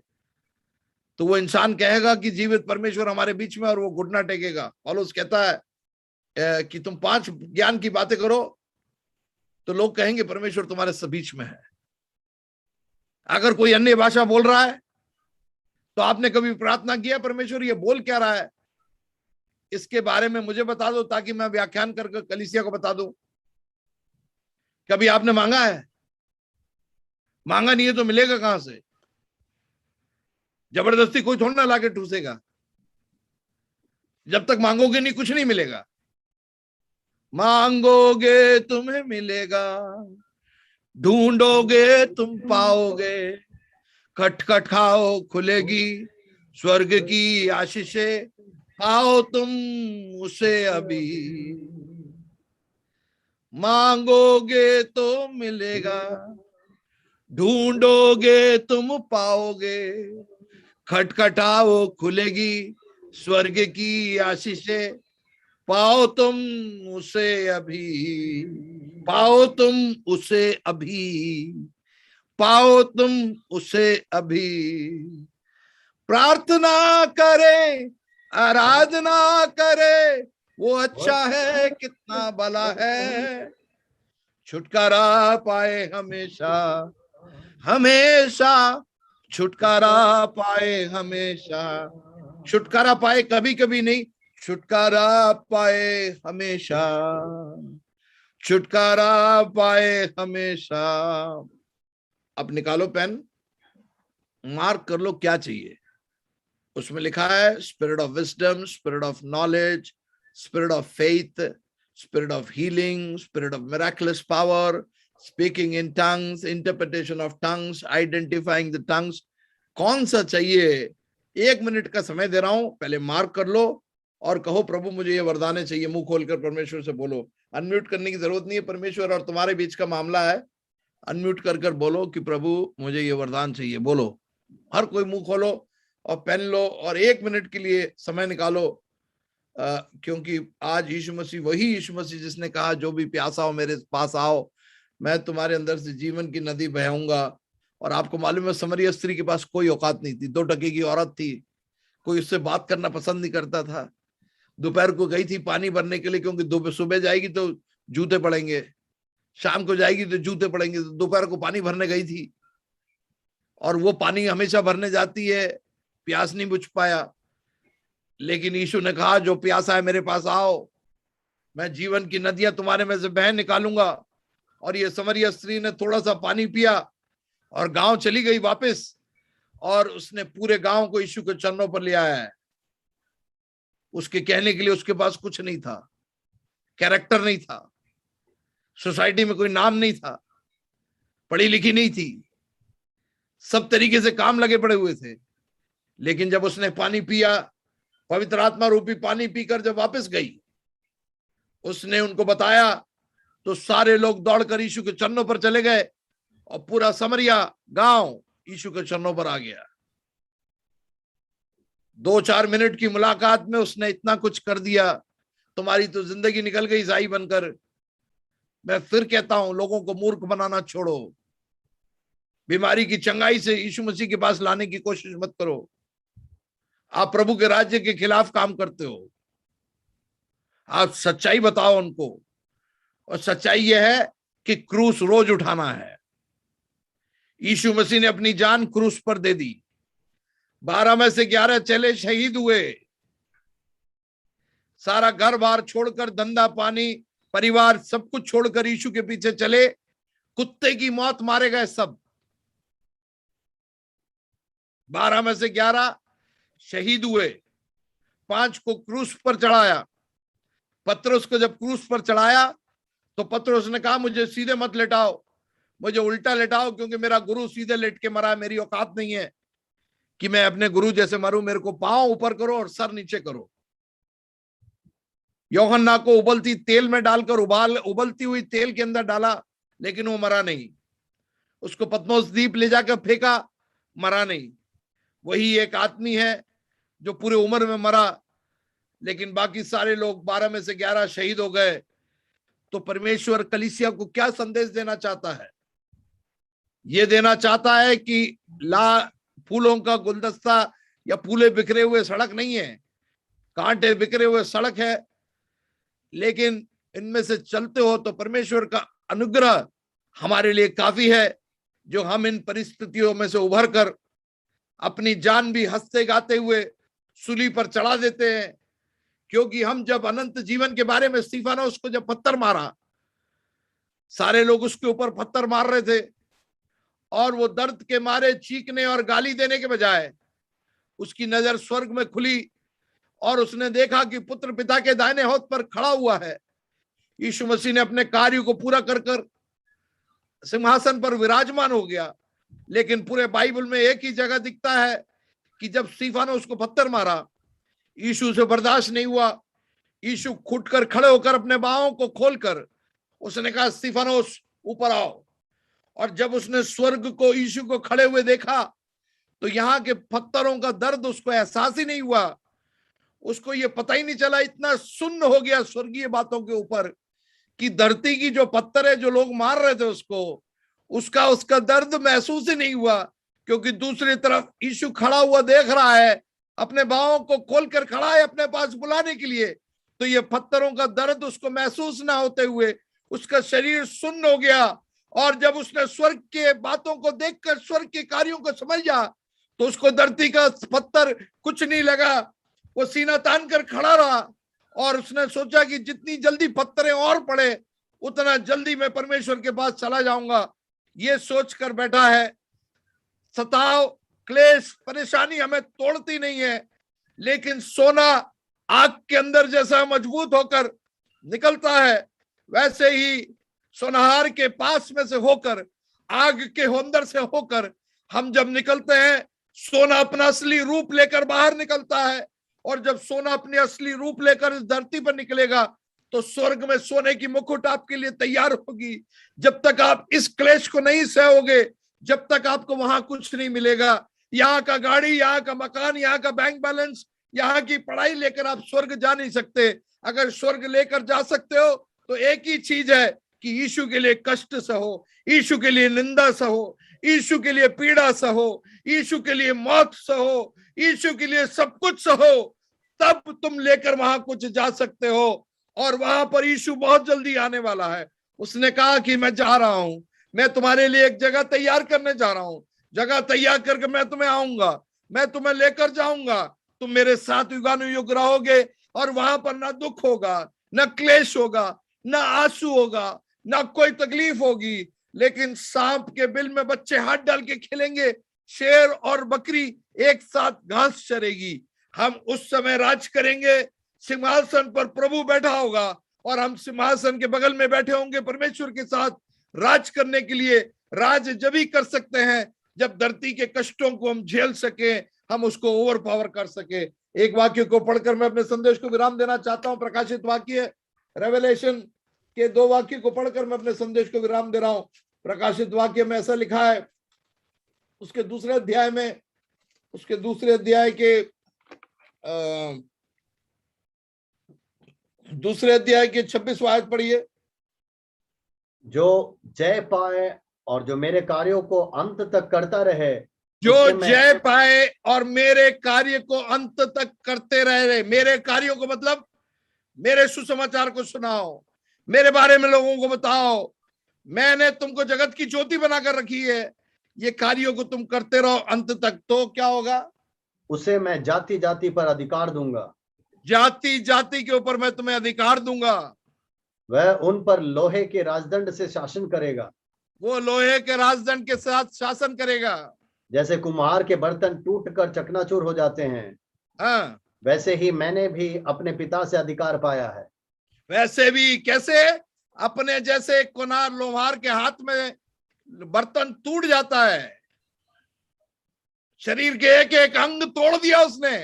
तो वो इंसान कहेगा कि जीवित परमेश्वर हमारे बीच में, और वो घुटना टेकेगा। पौलुस कहता है कि तुम 5 ज्ञान की बातें करो तो लोग कहेंगे परमेश्वर तुम्हारे बीच में है। अगर कोई अन्य भाषा बोल रहा है तो आपने कभी प्रार्थना किया परमेश्वर ये बोल क्या रहा है, इसके बारे में मुझे बता दो ताकि मैं व्याख्यान करके कलीसिया को बता दूं? कभी आपने मांगा है? मांगा नहीं है तो मिलेगा कहां से? जबरदस्ती कोई थोड़ा ना लाके ठूसेगा। जब तक मांगोगे नहीं कुछ नहीं मिलेगा। मांगोगे तुम्हें मिलेगा, ढूंढोगे तुम पाओगे, खटखटाओ खुलेगी स्वर्ग की आशीषें, आओ तुम उसे अभी। मांगोगे तो मिलेगा, ढूंढोगे तुम पाओगे, खटखटाओ खुलेगी स्वर्ग की आशीषें, पाओ तुम उसे अभी, पाओ तुम उसे अभी, पाओ तुम उसे अभी। प्रार्थना करे, आराधना करे, वो अच्छा है कितना भला है, छुटकारा पाए हमेशा, हमेशा छुटकारा पाए हमेशा। छुटकारा पाए कभी कभी नहीं, छुटकारा पाए हमेशा, छुटकारा पाए हमेशा। अब निकालो पेन, मार्क कर लो क्या चाहिए। उसमें लिखा है spirit of wisdom, spirit of knowledge, spirit of faith, spirit of healing, spirit of miraculous power, speaking in tongues, interpretation of tongues, identifying the tongues. कौन सा चाहिए? 1 मिनट का समय दे रहा हूं, पहले मार्क कर लो और कहो प्रभु मुझे ये वरदाने चाहिए। मुंह खोलकर परमेश्वर से बोलो, अनम्यूट करने की जरूरत नहीं है। परमेश्वर और तुम्हारे बीच का मामला है। अनम्यूट कर कर बोलो कि प्रभु मुझे ये वरदान चाहिए। बोलो, हर कोई मुंह खोलो और पेन लो और 1 मिनट के लिए समय निकालो, क्योंकि आज यीशु मसीह, वही यीशु मसीह जिसने कहा जो भी प्यासा हो मेरे पास आओ, मैं तुम्हारे अंदर से जीवन की नदी बहाऊंगा। और आपको मालूम है समरिया स्त्री के पास कोई औकात नहीं थी, 2 टके की औरत थी, कोई उससे बात करना पसंद नहीं करता था। दोपहर को गई थी पानी भरने के लिए, क्योंकि सुबह जाएगी तो जूते पड़ेंगे, शाम को जाएगी तो जूते पड़ेंगे, तो दोपहर को पानी भरने गई थी। और वो पानी हमेशा भरने जाती है, प्यास नहीं बुझ पाया। लेकिन यीशु ने कहा जो प्यासा है मेरे पास आओ, मैं जीवन की नदियां तुम्हारे में से बह निकालूंगा। और ये समरिया स्त्री ने थोड़ा सा पानी पिया और गांव चली गई वापस, और उसने पूरे गांव को यीशु के चरणों पर ले आया है। उसके कहने के लिए उसके पास कुछ नहीं था, कैरेक्टर नहीं था, सोसाइटी में कोई नाम नहीं था, पढ़ी लिखी नहीं थी, सब तरीके से काम लगे पड़े हुए थे। लेकिन जब उसने पानी पिया, पवित्र आत्मा रूपी पानी पीकर जब वापस गई, उसने उनको बताया, तो सारे लोग दौड़कर यीशु के चरणों पर चले गए और पूरा समरिया गांव यीशु के चरणों पर आ गया। 2-4 मिनट की मुलाकात में उसने इतना कुछ कर दिया। तुम्हारी तो जिंदगी निकल गई ईसाई बनकर। मैं फिर कहता हूं, लोगों को मूर्ख बनाना छोड़ो। बीमारी की चंगाई से यीशु मसीह के पास लाने की कोशिश मत करो। आप प्रभु के राज्य के खिलाफ काम करते हो। आप सच्चाई बताओ उनको, और सच्चाई यह है कि क्रूस रोज उठाना है। यीशु मसीह ने अपनी जान क्रूस पर दे दी। 12 में से 11 चेले शहीद हुए। सारा घर बार छोड़कर, धंधा पानी, परिवार, सब कुछ छोड़कर यीशु के पीछे चले। कुत्ते की मौत मारे गए सब। 12 में से 11 शहीद हुए। 5 को क्रूस पर चढ़ाया। पतरस को जब क्रूस पर चढ़ाया तो पतरस ने कहा मुझे सीधे मत लेटाओ, मुझे उल्टा लेटाओ, क्योंकि मेरा गुरु सीधे लेट के मरा है। मेरी औकात नहीं है कि मैं अपने गुरु जैसे मरूं। मेरे को पांव ऊपर करो और सर नीचे करो। यूहन्ना को उबलती तेल में डालकर उबलती हुई तेल के अंदर डाला, लेकिन वो मरा नहीं। उसको पत्मोस द्वीप ले जाकर फेंका, मरा नहीं। वही एक आदमी है जो पूरे उम्र में मरा, लेकिन बाकी सारे लोग 12 में से 11 शहीद हो गए। तो परमेश्वर कलीसिया को क्या संदेश देना चाहता है? ये देना चाहता है कि फूलों का गुलदस्ता या फूले बिखरे हुए सड़क नहीं है, कांटे बिखरे हुए सड़क है, लेकिन इनमें से चलते हो तो परमेश्वर का अनुग्रह हमारे लिए काफी है, जो हम इन परिस्थितियों में से उभर कर अपनी जान भी हंसते गाते हुए सूली पर चढ़ा देते हैं। क्योंकि हम जब अनंत जीवन के बारे में, स्तिफानोस को जब पत्थर मारा, सारे लोग उसके ऊपर पत्थर मार रहे थे, और वो दर्द के मारे चीखने और गाली देने के बजाय उसकी नजर स्वर्ग में खुली और उसने देखा कि पुत्र पिता के दाहिने हाथ पर खड़ा हुआ है। यीशु मसीह ने अपने कार्य को पूरा कर कर सिंहासन पर विराजमान हो गया। लेकिन पूरे बाइबल में एक ही जगह दिखता है कि जब स्तिफानोस को पत्थर मारा, यीशु से बर्दाश्त नहीं हुआ। यीशु खुटकर खड़े होकर अपने बाहों को खोलकर उसने कहा स्तिफानोस ऊपर आओ। और जब उसने स्वर्ग को, यीशु को खड़े हुए देखा, तो यहाँ के पत्थरों का दर्द उसको एहसास ही नहीं हुआ। उसको ये पता ही नहीं चला, इतना सुन्न हो गया स्वर्गीय बातों के ऊपर कि धरती की जो पत्थर है, जो लोग मार रहे थे उसका दर्द महसूस ही नहीं हुआ। क्योंकि दूसरी तरफ यीशु खड़ा हुआ देख रहा है, अपने बाहों को खोलकर खड़ा है अपने पास बुलाने के लिए। तो ये पत्थरों का दर्द उसको महसूस ना होते हुए उसका शरीर सुन्न हो गया। और जब उसने स्वर्ग के बातों को देखकर स्वर्ग के कार्यों को समझा, तो उसको धरती का पत्थर कुछ नहीं लगा। वो सीना तान कर खड़ा रहा और उसने सोचा कि जितनी जल्दी पत्थरें और पड़े, उतना जल्दी मैं परमेश्वर के पास चला जाऊंगा। ये सोचकर बैठा है, सताओ, क्लेश परेशानी हमें तोड़ती नहीं है, लेकिन सोना आग के अंदर जैसा मजबूत होकर निकलता है, वैसे ही सोनार के पास में से होकर, आग के अंदर से होकर हम जब निकलते हैं, सोना अपना असली रूप लेकर बाहर निकलता है। और जब सोना अपने असली रूप लेकर इस धरती पर निकलेगा तो स्वर्ग में सोने की मुकुट आपके लिए तैयार होगी। जब तक आप इस क्लेश को नहीं सहोगे, जब तक आपको वहां कुछ नहीं मिलेगा। यहाँ का गाड़ी, यहाँ का मकान, यहाँ का बैंक बैलेंस, यहाँ की पढ़ाई लेकर आप स्वर्ग जा नहीं सकते। अगर स्वर्ग लेकर जा सकते हो तो एक ही चीज है कि यीशु के लिए कष्ट सहो, यीशु के लिए निंदा सहो, यीशु के लिए पीड़ा सहो, यीशु के लिए मौत सहो, यीशु के लिए सब कुछ सहो, तब तुम लेकर वहां कुछ जा सकते हो। और वहां पर यीशु बहुत जल्दी आने वाला है। उसने कहा कि मैं जा रहा हूं, मैं तुम्हारे लिए एक जगह तैयार करने जा रहा हूं, जगह तैयार करके मैं तुम्हें आऊंगा, मैं तुम्हें लेकर जाऊंगा, तुम मेरे साथ युगानुयुग रहोगे। और वहां पर ना दुख होगा, ना क्लेश होगा, ना आंसू होगा, ना कोई तकलीफ होगी, लेकिन सांप के बिल में बच्चे हाथ डाल के खेलेंगे, शेर और बकरी एक साथ घास चरेगी। हम उस समय राज करेंगे, सिंहासन पर प्रभु बैठा होगा और हम सिंहासन के बगल में बैठे होंगे परमेश्वर के साथ राज करने के लिए। राज जब ही कर सकते हैं जब धरती के कष्टों को हम झेल सके, हम उसको ओवर पावर कर सके। एक वाक्य को पढ़कर मैं अपने संदेश को विराम देना चाहता हूं। प्रकाशित वाक्य, रेवलेशन के 2 वाक्य को पढ़कर मैं अपने संदेश को विराम दे रहा हूं। प्रकाशित वाक्य में ऐसा लिखा है, उसके दूसरे अध्याय में, उसके दूसरे अध्याय के दूसरे अध्याय के 26वां आयत पढ़िए। जो जय पाए और जो मेरे कार्यों को अंत तक करता रहे, जो जय पाए और मेरे कार्य को अंत तक करते रहे। मेरे कार्यों को मतलब मेरे सुसमाचार को सुनाओ, मेरे बारे में लोगों को बताओ, मैंने तुमको जगत की ज्योति बनाकर रखी है, ये कार्यों को तुम करते रहो अंत तक। तो क्या होगा? उसे मैं जाति जाति पर अधिकार दूंगा, जाति जाति के ऊपर मैं तुम्हें अधिकार दूंगा। वह उन पर लोहे के राजदंड से शासन करेगा, वो लोहे के राजदंड के साथ शासन करेगा। जैसे कुम्हार के बर्तन टूटकर चकनाचूर हो जाते हैं, हाँ, वैसे ही मैंने भी अपने पिता से अधिकार पाया है। वैसे भी कैसे? अपने जैसे कुम्हार लोहार के हाथ में बर्तन टूट जाता है, शरीर के एक एक अंग तोड़ दिया उसने,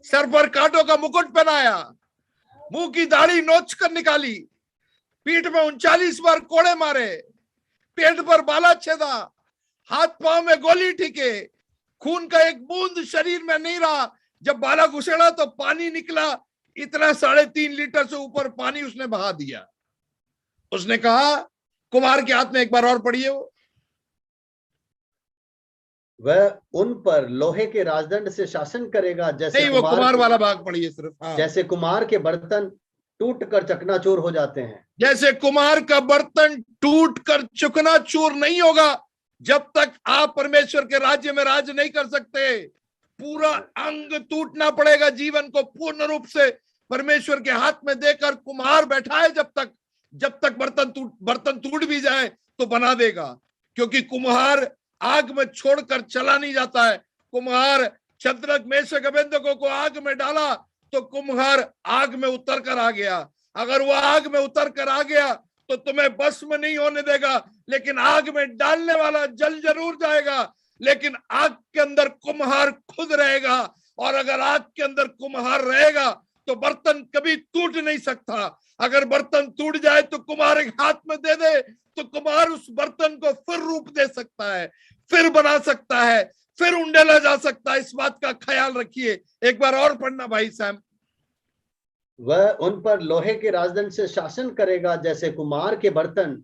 सर पर कांटों का मुकुट पहनाया, मुंह की दाढ़ी नोच कर निकाली, पीठ में 39 बार कोड़े मारे, पेट पर बाला छेदा, हाथ पांव में गोली ठीके, खून का एक बूंद शरीर में नहीं रहा। जब बाला घुसेड़ा तो पानी निकला, इतना 3.5 लीटर से ऊपर पानी उसने बहा दिया। उसने कहा, कुम्हार के हाथ में, एक बार और पढ़िए वो, वह उन पर लोहे के राजदंड से शासन करेगा, जैसे नहीं, वो कुम्हार वाला भाग पढ़िए सिर्फ। हाँ। जैसे कुम्हार के बर्तन टूट कर चकनाचूर हो जाते हैं, जैसे कुम्हार का बर्तन टूट कर चकनाचूर नहीं होगा जब तक आप परमेश्वर के राज्य में राज नहीं कर सकते। पूरा अंग टूटना पड़ेगा, जीवन को पूर्ण रूप से परमेश्वर के हाथ में देकर कुम्हार बैठा है जब तक बर्तन टूट भी जाए तो बना देगा। क्योंकि कुम्हार आग में छोड़कर चला नहीं जाता है। कुम्हार शद्रक मेशक अबेदनगो को आग में डाला तो कुम्हार आग में उतर कर आ गया। अगर वो आग में उतर कर आ गया तो तुम्हें बस में नहीं होने देगा, लेकिन आग में डालने वाला जल जरूर जाएगा, लेकिन आग के अंदर कुम्हार खुद रहेगा। और अगर आग के अंदर कुम्हार रहेगा तो बर्तन कभी टूट नहीं सकता। अगर बर्तन टूट जाए तो कुम्हार एक हाथ में दे दे तो कुम्हार उस बर्तन को फिर रूप दे सकता है, फिर बना सकता है, फिर उंडेला जा सकता है। इस बात का ख्याल रखिए। एक बार और पढ़ना भाई सैम। वह उन पर लोहे के राजदंड से शासन करेगा, जैसे कुम्हार के बर्तन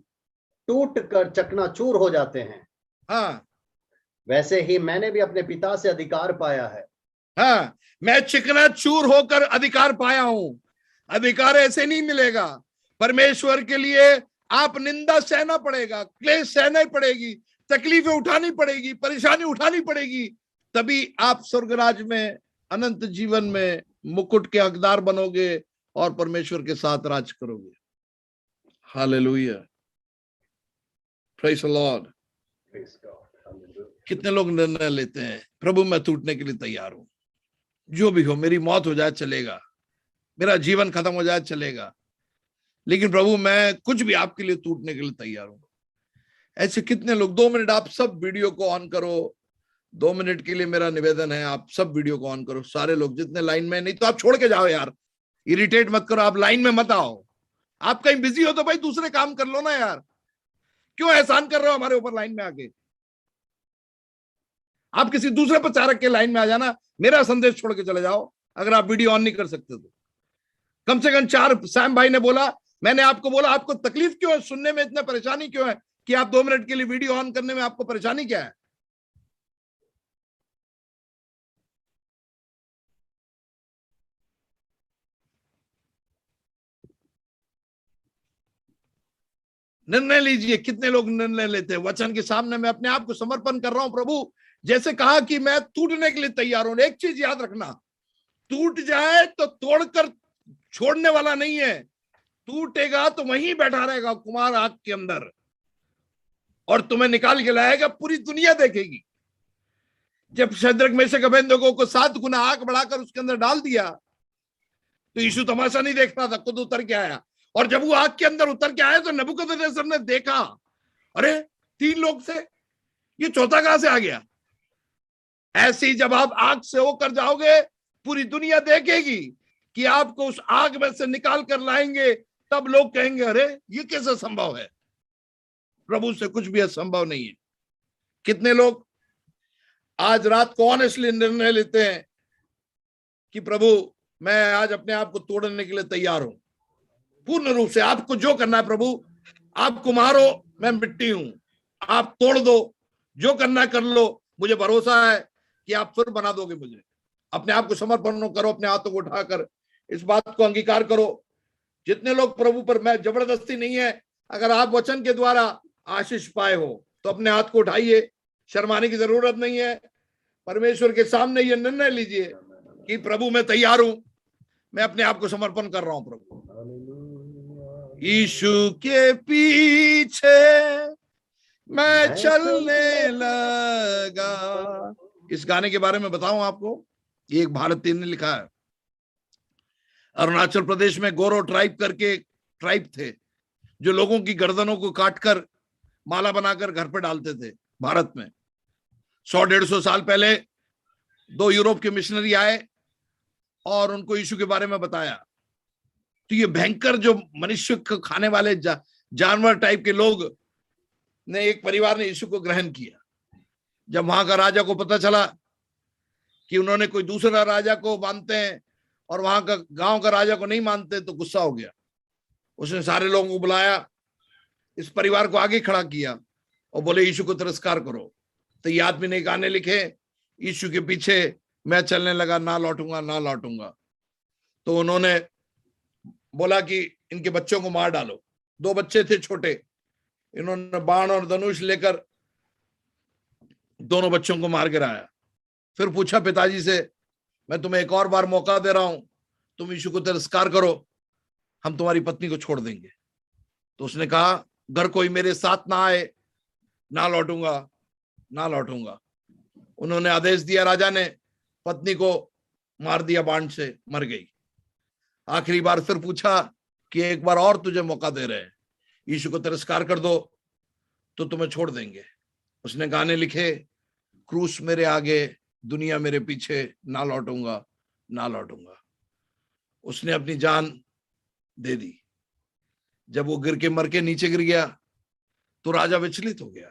टूट कर चकनाचूर हो जाते हैं। हाँ, वैसे ही मैंने भी अपने पिता से अधिकार पाया है। हाँ, मैं चिकनाचूर होकर अधिकार पाया हूं। अधिकार ऐसे नहीं मिलेगा। परमेश्वर के लिए आप निंदा सहना पड़ेगा, क्लेश सहना पड़ेगी, तकलीफें उठानी पड़ेगी, परेशानी उठानी पड़ेगी, तभी आप स्वर्गराज में अनंत जीवन में मुकुट के हकदार बनोगे और परमेश्वर के साथ राज करोगे। Hallelujah, praise the Lord. Praise God. Hallelujah. कितने लोग निर्णय लेते हैं, प्रभु मैं टूटने के लिए तैयार हूं, जो भी हो, मेरी मौत हो जाए चलेगा, मेरा जीवन खत्म हो जाए चलेगा, लेकिन प्रभु मैं कुछ भी आपके लिए टूटने के लिए तैयार हूं। ऐसे कितने लोग। 2 मिनट आप सब वीडियो को ऑन करो, 2 मिनट के लिए मेरा निवेदन है, आप सब वीडियो को ऑन करो, सारे लोग जितने लाइन में, नहीं तो आप छोड़ के जाओ यार, इरिटेट मत करो, आप लाइन में मत आओ। आप कहीं बिजी हो तो भाई दूसरे काम कर लो ना यार, क्यों एहसान कर रहे हो हमारे ऊपर लाइन में आके? आप किसी दूसरे प्रचारक के लाइन में आ जाना, मेरा संदेश छोड़ के चले जाओ अगर आप वीडियो ऑन नहीं कर सकते तो। कम से कम 4 सैम भाई ने बोला, मैंने आपको बोला आपको तकलीफ क्यों है, सुनने में इतना परेशानी क्यों है कि आप 2 मिनट के लिए वीडियो ऑन करने में आपको परेशानी क्या है? निर्णय लीजिए। कितने लोग निर्णय लेते हैं वचन के सामने, मैं अपने आप को समर्पण कर रहा हूं प्रभु, जैसे कहा कि मैं टूटने के लिए तैयार हूं। एक चीज याद रखना, टूट जाए तो तोड़कर छोड़ने वाला नहीं है, टूटेगा तो वहीं बैठा रहेगा कुमार आग के अंदर, और तुम्हें निकाल के लाएगा, पूरी दुनिया देखेगी। जब शद्रक मेशक अबेदनगो को 7 गुना आग बढ़ाकर उसके अंदर डाल दिया तो यीशु तमाशा नहीं देख रहा था, खुद उतर के आया। और जब वो आग के अंदर उतर के आया तो नबूकदनेस्सर ने देखा, अरे 3 लोग थे, ये चौथा कहां से आ गया? ऐसे ही जब आप आग से होकर जाओगे, पूरी दुनिया देखेगी कि आपको उस आग में से निकाल कर लाएंगे, तब लोग कहेंगे अरे ये कैसे संभव है? प्रभु से कुछ भी असंभव नहीं है। कितने लोग आज रात को ऑनेस्टली निर्णय लेते हैं कि प्रभु मैं आज अपने आप को तोड़ने के लिए तैयार हूं, पूर्ण रूप से। आपको जो करना है प्रभु, आपको मारो, मैं मिट्टी हूं, आप तोड़ दो, जो करना कर लो, मुझे भरोसा है कि आप फिर बना दोगे मुझे। अपने आप को समर्पण करो, अपने हाथों को उठाकर इस बात को अंगीकार करो। जितने लोग प्रभु पर, मैं जबरदस्ती नहीं है, अगर आप वचन के द्वारा आशीष पाए हो तो अपने हाथ को उठाइए, शर्माने की जरूरत नहीं है। परमेश्वर के सामने ये निर्णय लीजिए कि प्रभु मैं तैयार हूं, मैं अपने आप को समर्पण कर रहा हूं प्रभु। यीशु के पीछे मैं चलने लगा। इस गाने के बारे में बताऊं आपको, ये एक भारतीय ने लिखा है। अरुणाचल प्रदेश में गोरो ट्राइब करके ट्राइब थे, जो लोगों की गर्दनों को काटकर माला बनाकर घर पे डालते थे। भारत में 100-150 साल पहले 2 यूरोप के मिशनरी आए और उनको यीशु के बारे में बताया। तो ये भयंकर जो मनुष्य को खाने वाले जानवर टाइप के लोग ने, एक परिवार ने यीशु को ग्रहण किया। जब वहां का राजा को पता चला कि उन्होंने कोई दूसरा राजा को मानते हैं और वहां का गांव का राजा को नहीं मानते, तो गुस्सा हो गया। उसने सारे लोगों को बुलाया, इस परिवार को आगे खड़ा किया और बोले यीशु को तिरस्कार करो। तो ये आदमी ने गाने लिखे, यीशु के पीछे मैं चलने लगा, ना लौटूंगा ना लौटूंगा। तो उन्होंने बोला कि इनके बच्चों को मार डालो। 2 बच्चे थे छोटे, इन्होंने बाण और धनुष लेकर दोनों बच्चों को मार गिराया। फिर पूछा पिताजी से, मैं तुम्हें एक और बार मौका दे रहा हूं, तुम यीशु को तिरस्कार करो, हम तुम्हारी पत्नी को छोड़ देंगे। तो उसने कहा, घर कोई मेरे साथ ना आए, ना लौटूंगा ना लौटूंगा। उन्होंने आदेश दिया, राजा ने पत्नी को मार दिया, बाण से मर गई। आखिरी बार फिर पूछा कि एक बार और तुझे मौका दे रहे हैं, यीशु को तिरस्कार कर दो तो तुम्हें छोड़ देंगे। उसने गाने लिखे, क्रूस मेरे आगे दुनिया मेरे पीछे, ना लौटूंगा ना लौटूंगा। उसने अपनी जान दे दी। जब वो गिर के मर के नीचे गिर गया तो राजा विचलित हो गया।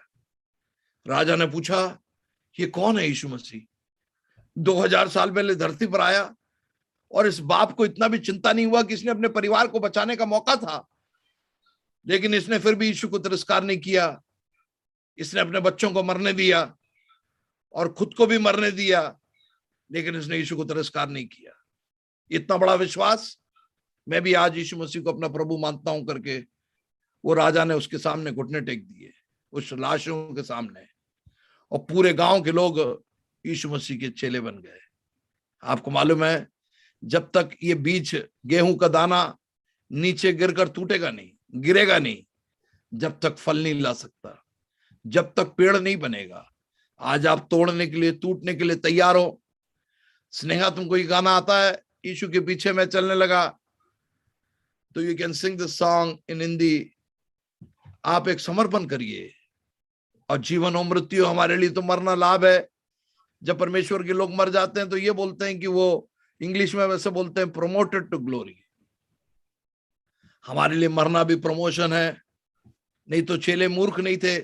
राजा ने पूछा, ये कौन है यीशु मसीह? 2000 साल पहले धरती पर आया और इस बाप को इतना भी चिंता नहीं हुआ कि इसने अपने परिवार को बचाने का मौका था, लेकिन इसने फिर भी यीशु को तिरस्कार नहीं किया। इसने अपने बच्चों को मरने दिया और खुद को भी मरने दिया, लेकिन इसने यीशु को तिरस्कार नहीं किया। इतना बड़ा विश्वास, मैं भी आज यीशु मसीह को अपना प्रभु मानता हूं करके वो राजा ने उसके सामने घुटने टेक दिए, उस लाशों के सामने, और पूरे गांव के लोग यीशु मसीह के चेले बन गए। आपको मालूम है, जब तक ये बीज, गेहूं का दाना नीचे गिरकर टूटेगा नहीं, गिरेगा नहीं, जब तक फल नहीं ला सकता, जब तक पेड़ नहीं बनेगा। आज आप तोड़ने के लिए, टूटने के लिए तैयार हो। स्नेहा, तुमको ये गाना आता है, यीशु के पीछे मैं चलने लगा, तो you can sing this song in Hindi. आप एक समर्पण करिए, और जीवन और मृत्यु हमारे लिए तो मरना लाभ है। जब परमेश्वर के लोग मर जाते हैं तो ये बोलते हैं कि वो, इंग्लिश में वैसे बोलते हैं, प्रमोटेड टू ग्लोरी। हमारे लिए मरना भी प्रमोशन है। नहीं तो चेले मूर्ख नहीं थे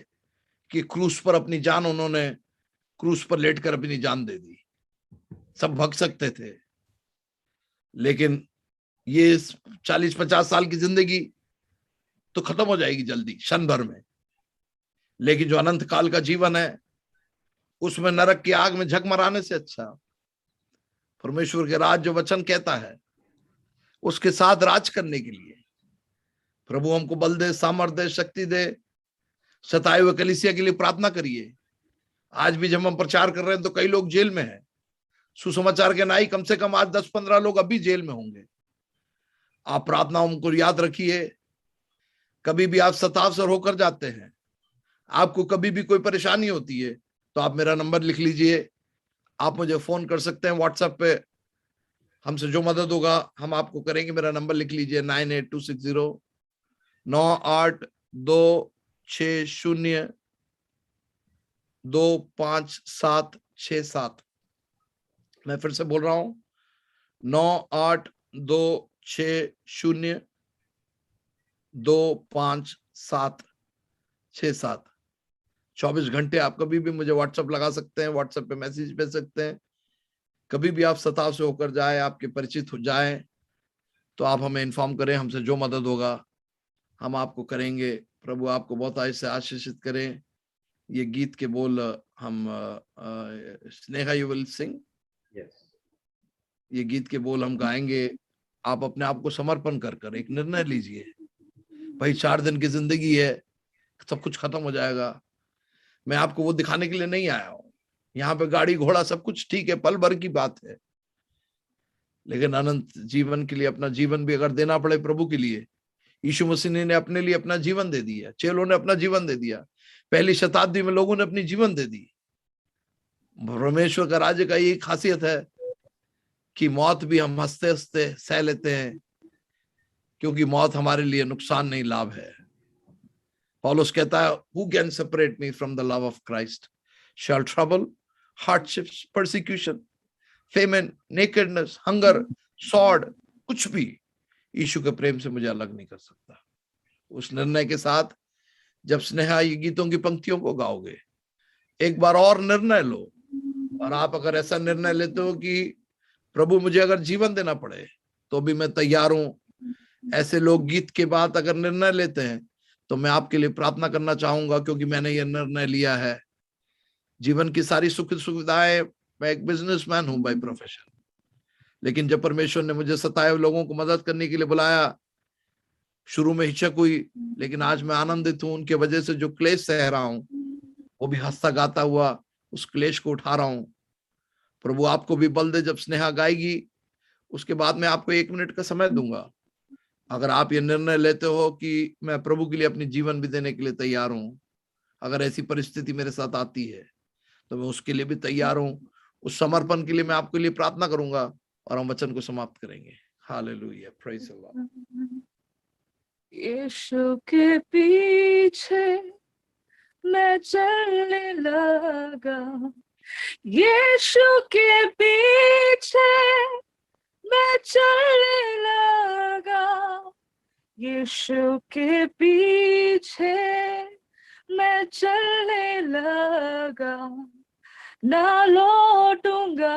कि क्रूस पर अपनी जान, उन्होंने क्रूस पर लेटकर अपनी जान दे दी। सब भग सकते थे, लेकिन ये 40-50 साल की जिंदगी तो खत्म हो जाएगी जल्दी, क्षण भर में। लेकिन जो अनंत काल का जीवन है, उसमें नरक की आग में झक मराने से अच्छा परमेश्वर के राज, जो वचन कहता है, उसके साथ राज करने के लिए प्रभु हमको बल दे, सामर्थ दे, शक्ति दे। सताए हुए कलीसिया के लिए प्रार्थना करिए। आज भी जब हम प्रचार कर रहे हैं तो कई लोग जेल में हैं। सुसमाचार के नाई कम से कम आज 10-15 लोग अभी जेल में होंगे। आप प्रार्थनाओं को याद रखिए। कभी भी आप सतावसर होकर जाते हैं, आपको कभी भी कोई परेशानी होती है, तो आप मेरा नंबर लिख लीजिए। आप मुझे फोन कर सकते हैं व्हाट्सएप पे। हमसे जो मदद होगा हम आपको करेंगे। मेरा नंबर लिख लीजिए 9826025767। मैं फिर से बोल रहा हूं, 9826025767। 24 घंटे आप कभी भी मुझे व्हाट्सएप लगा सकते हैं, व्हाट्सएप पे मैसेज भेज सकते हैं। कभी भी आप सताव से होकर जाए, आपके परिचित हो जाए, तो आप हमें इन्फॉर्म करें। हमसे जो मदद होगा हम आपको करेंगे। प्रभु आपको बहुत आयत से आशीषित करें। ये गीत के बोल हम स्नेहा यू विल सिंग, ये गीत के बोल हम गाएंगे। आप अपने आप को समर्पण कर एक निर्णय लीजिए। भाई 4 दिन की जिंदगी है, सब कुछ खत्म हो जाएगा। मैं आपको वो दिखाने के लिए नहीं आया हूं। यहाँ पे गाड़ी घोड़ा सब कुछ ठीक है, पल भर की बात है, लेकिन अनंत जीवन के लिए अपना जीवन भी अगर देना पड़े प्रभु के लिए। यीशु मसीह ने अपने लिए अपना जीवन दे दिया, चेलों ने अपना जीवन दे दिया, पहली शताब्दी में लोगों ने अपनी जीवन दे दी। परमेश्वर का राज्य का यही खासियत है कि मौत भी हम हंसते हंसते सह लेते हैं, क्योंकि मौत हमारे लिए नुकसान नहीं, लाभ है। पौलुस कहता है, Who can separate me from the love of Christ? Shall trouble, hardships, persecution, famine, nakedness, hunger, sword, कुछ भी यीशु के प्रेम से मुझे अलग नहीं कर सकता। उस निर्णय के साथ जब स्नेहा ये गीतों की पंक्तियों को गाओगे, एक बार और निर्णय लो। और आप अगर ऐसा निर्णय लेते हो कि प्रभु मुझे अगर जीवन देना पड़े तो भी मैं तैयार हूं, ऐसे लोग गीत के बाद अगर निर्णय लेते हैं तो मैं आपके लिए प्रार्थना करना चाहूंगा, क्योंकि मैंने ये निर्णय लिया है। जीवन की सारी सुख सुविधाएं, मैं एक बिजनेसमैन हूं बाय प्रोफेशन, लेकिन जब परमेश्वर ने मुझे सताए हुए लोगों को मदद करने के लिए बुलाया, शुरू में हिचक हुई, लेकिन आज मैं आनंदित हूं। उनके वजह से जो क्लेश सह रहा हूं, वो भी हंसता गाता हुआ उस क्लेश को उठा रहा हूं। प्रभु आपको भी बल दे। जब स्नेहा गाएगी उसके बाद मैं आपको 1 मिनट का समय दूंगा। अगर आप ये निर्णय लेते हो कि मैं प्रभु के लिए अपनी जीवन भी देने के लिए तैयार हूं, अगर ऐसी परिस्थिति मेरे साथ आती है तो मैं उसके लिए भी तैयार हूं। उस समर्पण के लिए मैं आपके लिए प्रार्थना करूंगा और हम वचन को समाप्त करेंगे। Hallelujah, praise the Lord. यीशु के पीछे मैं चलने लगा, यीशु के पीछे मैं चलने लगा, यीशु के पीछे मैं चलने लगा। ना लौटूंगा,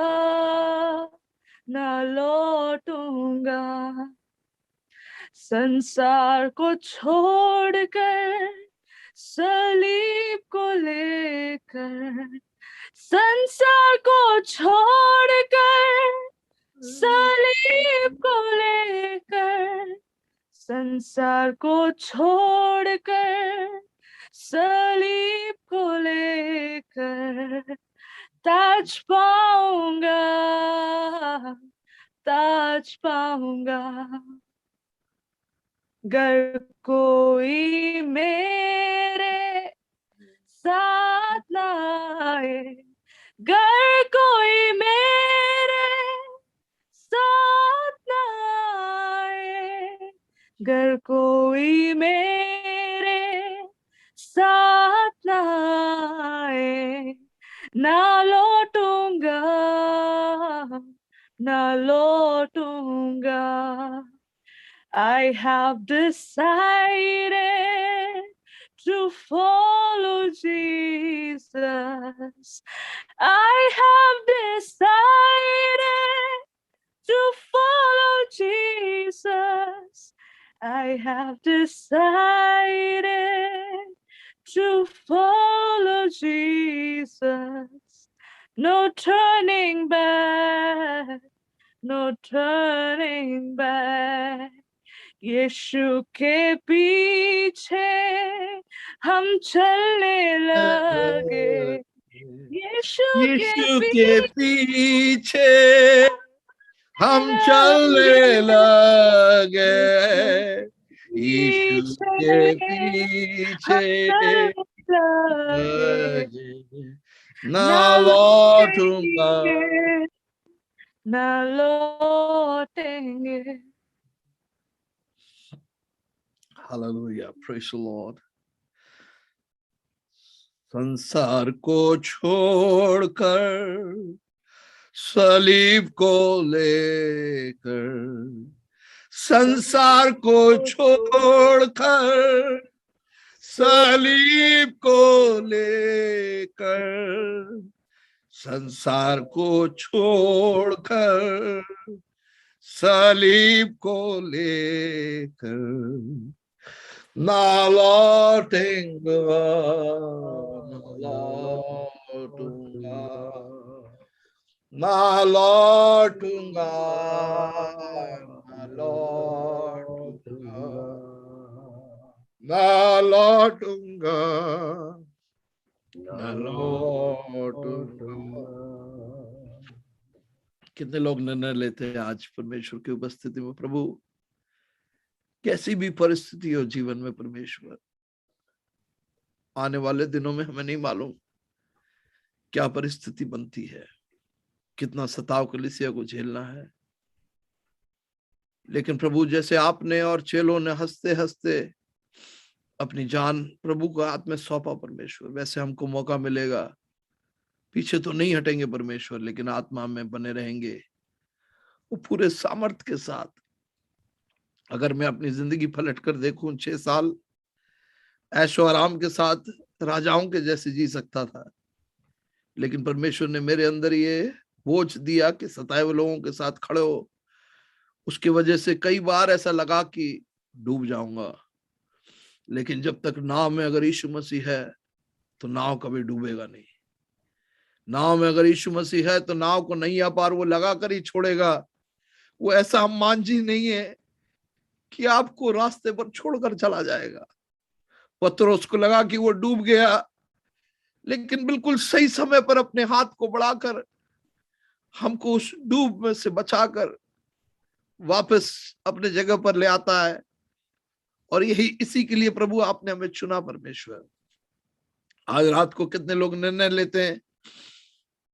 ना लौटूंगा, संसार को छोड़कर, सलीब को लेकर, संसार को छोड़कर, सलीब को लेकर, संसार को छोड़कर, सलीब को लेकर, ताज पाऊंगा, ताज पाऊंगा। गर कोई मेरे साथ ना आए, गर कोई मेरे साथ न आए, गर कोई मेरे साथ न आए, ना लौटूंगा, ना लौटूंगा। I have decided to follow Jesus. I have decided to follow Jesus. I have decided to follow Jesus. No turning back, no turning back. यीशु के पीछे हम चलने लगे, यीशु के पीछे हम चलने लगे, यीशु के पीछे लगे, ना लौटूंगा, ना लौटेंगे। Hallelujah, praise the Lord. संसार को छोड़कर, सलीब को लेकर, संसार को छोड़कर, सलीब को लेकर, संसार को छोड़कर, सलीब को लेकर, ना लौटेंगा, ना लौटूंगा, ना लौटूंगा, ना लौटूंगा। कितने लोग निर्णय लेते हैं आज परमेश्वर की उपस्थिति में, प्रभु कैसी भी परिस्थिति हो जीवन में, परमेश्वर आने वाले दिनों में हमें नहीं मालूम क्या परिस्थिति बनती है, कितना सताव कलीसिया को झेलना है, लेकिन प्रभु जैसे आपने और चेलों ने हंसते हंसते अपनी जान प्रभु को हाथ में सौंपा परमेश्वर, वैसे हमको मौका मिलेगा, पीछे तो नहीं हटेंगे परमेश्वर, लेकिन आत्मा में बने रहेंगे वो पूरे सामर्थ के साथ। अगर मैं अपनी जिंदगी पलट कर देखूं, 6 साल ऐशो आराम के साथ राजाओं के जैसे जी सकता था, लेकिन परमेश्वर ने मेरे अंदर ये बोझ दिया कि सताए हुए लोगों के साथ खड़े हो। उसकी वजह से कई बार ऐसा लगा कि डूब जाऊंगा, लेकिन जब तक नाव में अगर यीशु मसीह है तो नाव कभी डूबेगा नहीं। नाव में अगर यीशु मसीह है तो नाव को नैया पार वो लगा कर ही छोड़ेगा। वो ऐसा मांझी नहीं है कि आपको रास्ते पर छोड़कर चला जाएगा। पत्रोस को लगा कि वो डूब गया, लेकिन बिल्कुल सही समय पर अपने हाथ को बढ़ाकर हमको उस डूब में से बचाकर वापस अपने जगह पर ले आता है। और यही इसी के लिए प्रभु आपने हमें चुना परमेश्वर। आज रात को कितने लोग निर्णय लेते हैं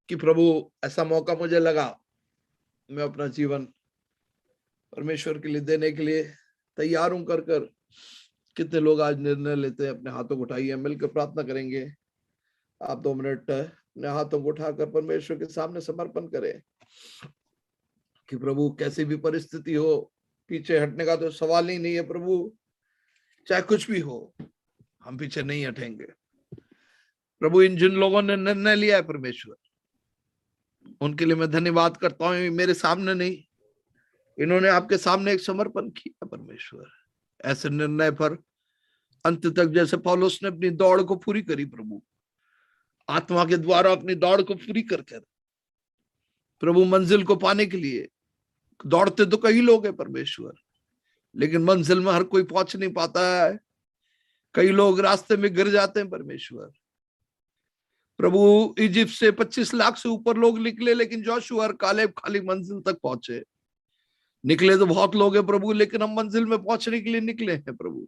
कि प्रभु ऐसा मौका मुझे लगा, मैं अपना जीवन परमेश्वर के लिए देने के लिए तैयार हूं कर कर। कितने लोग आज निर्णय लेते हैं? अपने हाथों को उठाइए, मिलकर प्रार्थना करेंगे। आप 2 मिनट अपने हाथों को उठाकर परमेश्वर के सामने समर्पण करें कि प्रभु कैसी भी परिस्थिति हो, पीछे हटने का तो सवाल ही नहीं है प्रभु। चाहे कुछ भी हो, हम पीछे नहीं हटेंगे। प्रभु इन जिन लोगों ने निर्णय लिया है परमेश्वर, उनके लिए मैं धन्यवाद करता हूं। मेरे सामने नहीं, इन्होंने आपके सामने एक समर्पण किया परमेश्वर। ऐसे निर्णय पर अंत तक जैसे पौलुस ने अपनी दौड़ को पूरी करी प्रभु, आत्मा के द्वारा अपनी दौड़ को पूरी कर प्रभु मंजिल को पाने के लिए दौड़ते तो कई लोग हैं परमेश्वर, लेकिन मंजिल में हर कोई पहुंच नहीं पाता है। कई लोग रास्ते में गिर जाते हैं परमेश्वर। प्रभु इजिप्ट से 25 लाख से ऊपर लोग निकले, लेकिन जोशुआ और कालेब खाली मंजिल तक पहुंचे। निकले तो बहुत लोग हैं प्रभु, लेकिन हम मंजिल में पहुंचने के लिए निकले हैं प्रभु।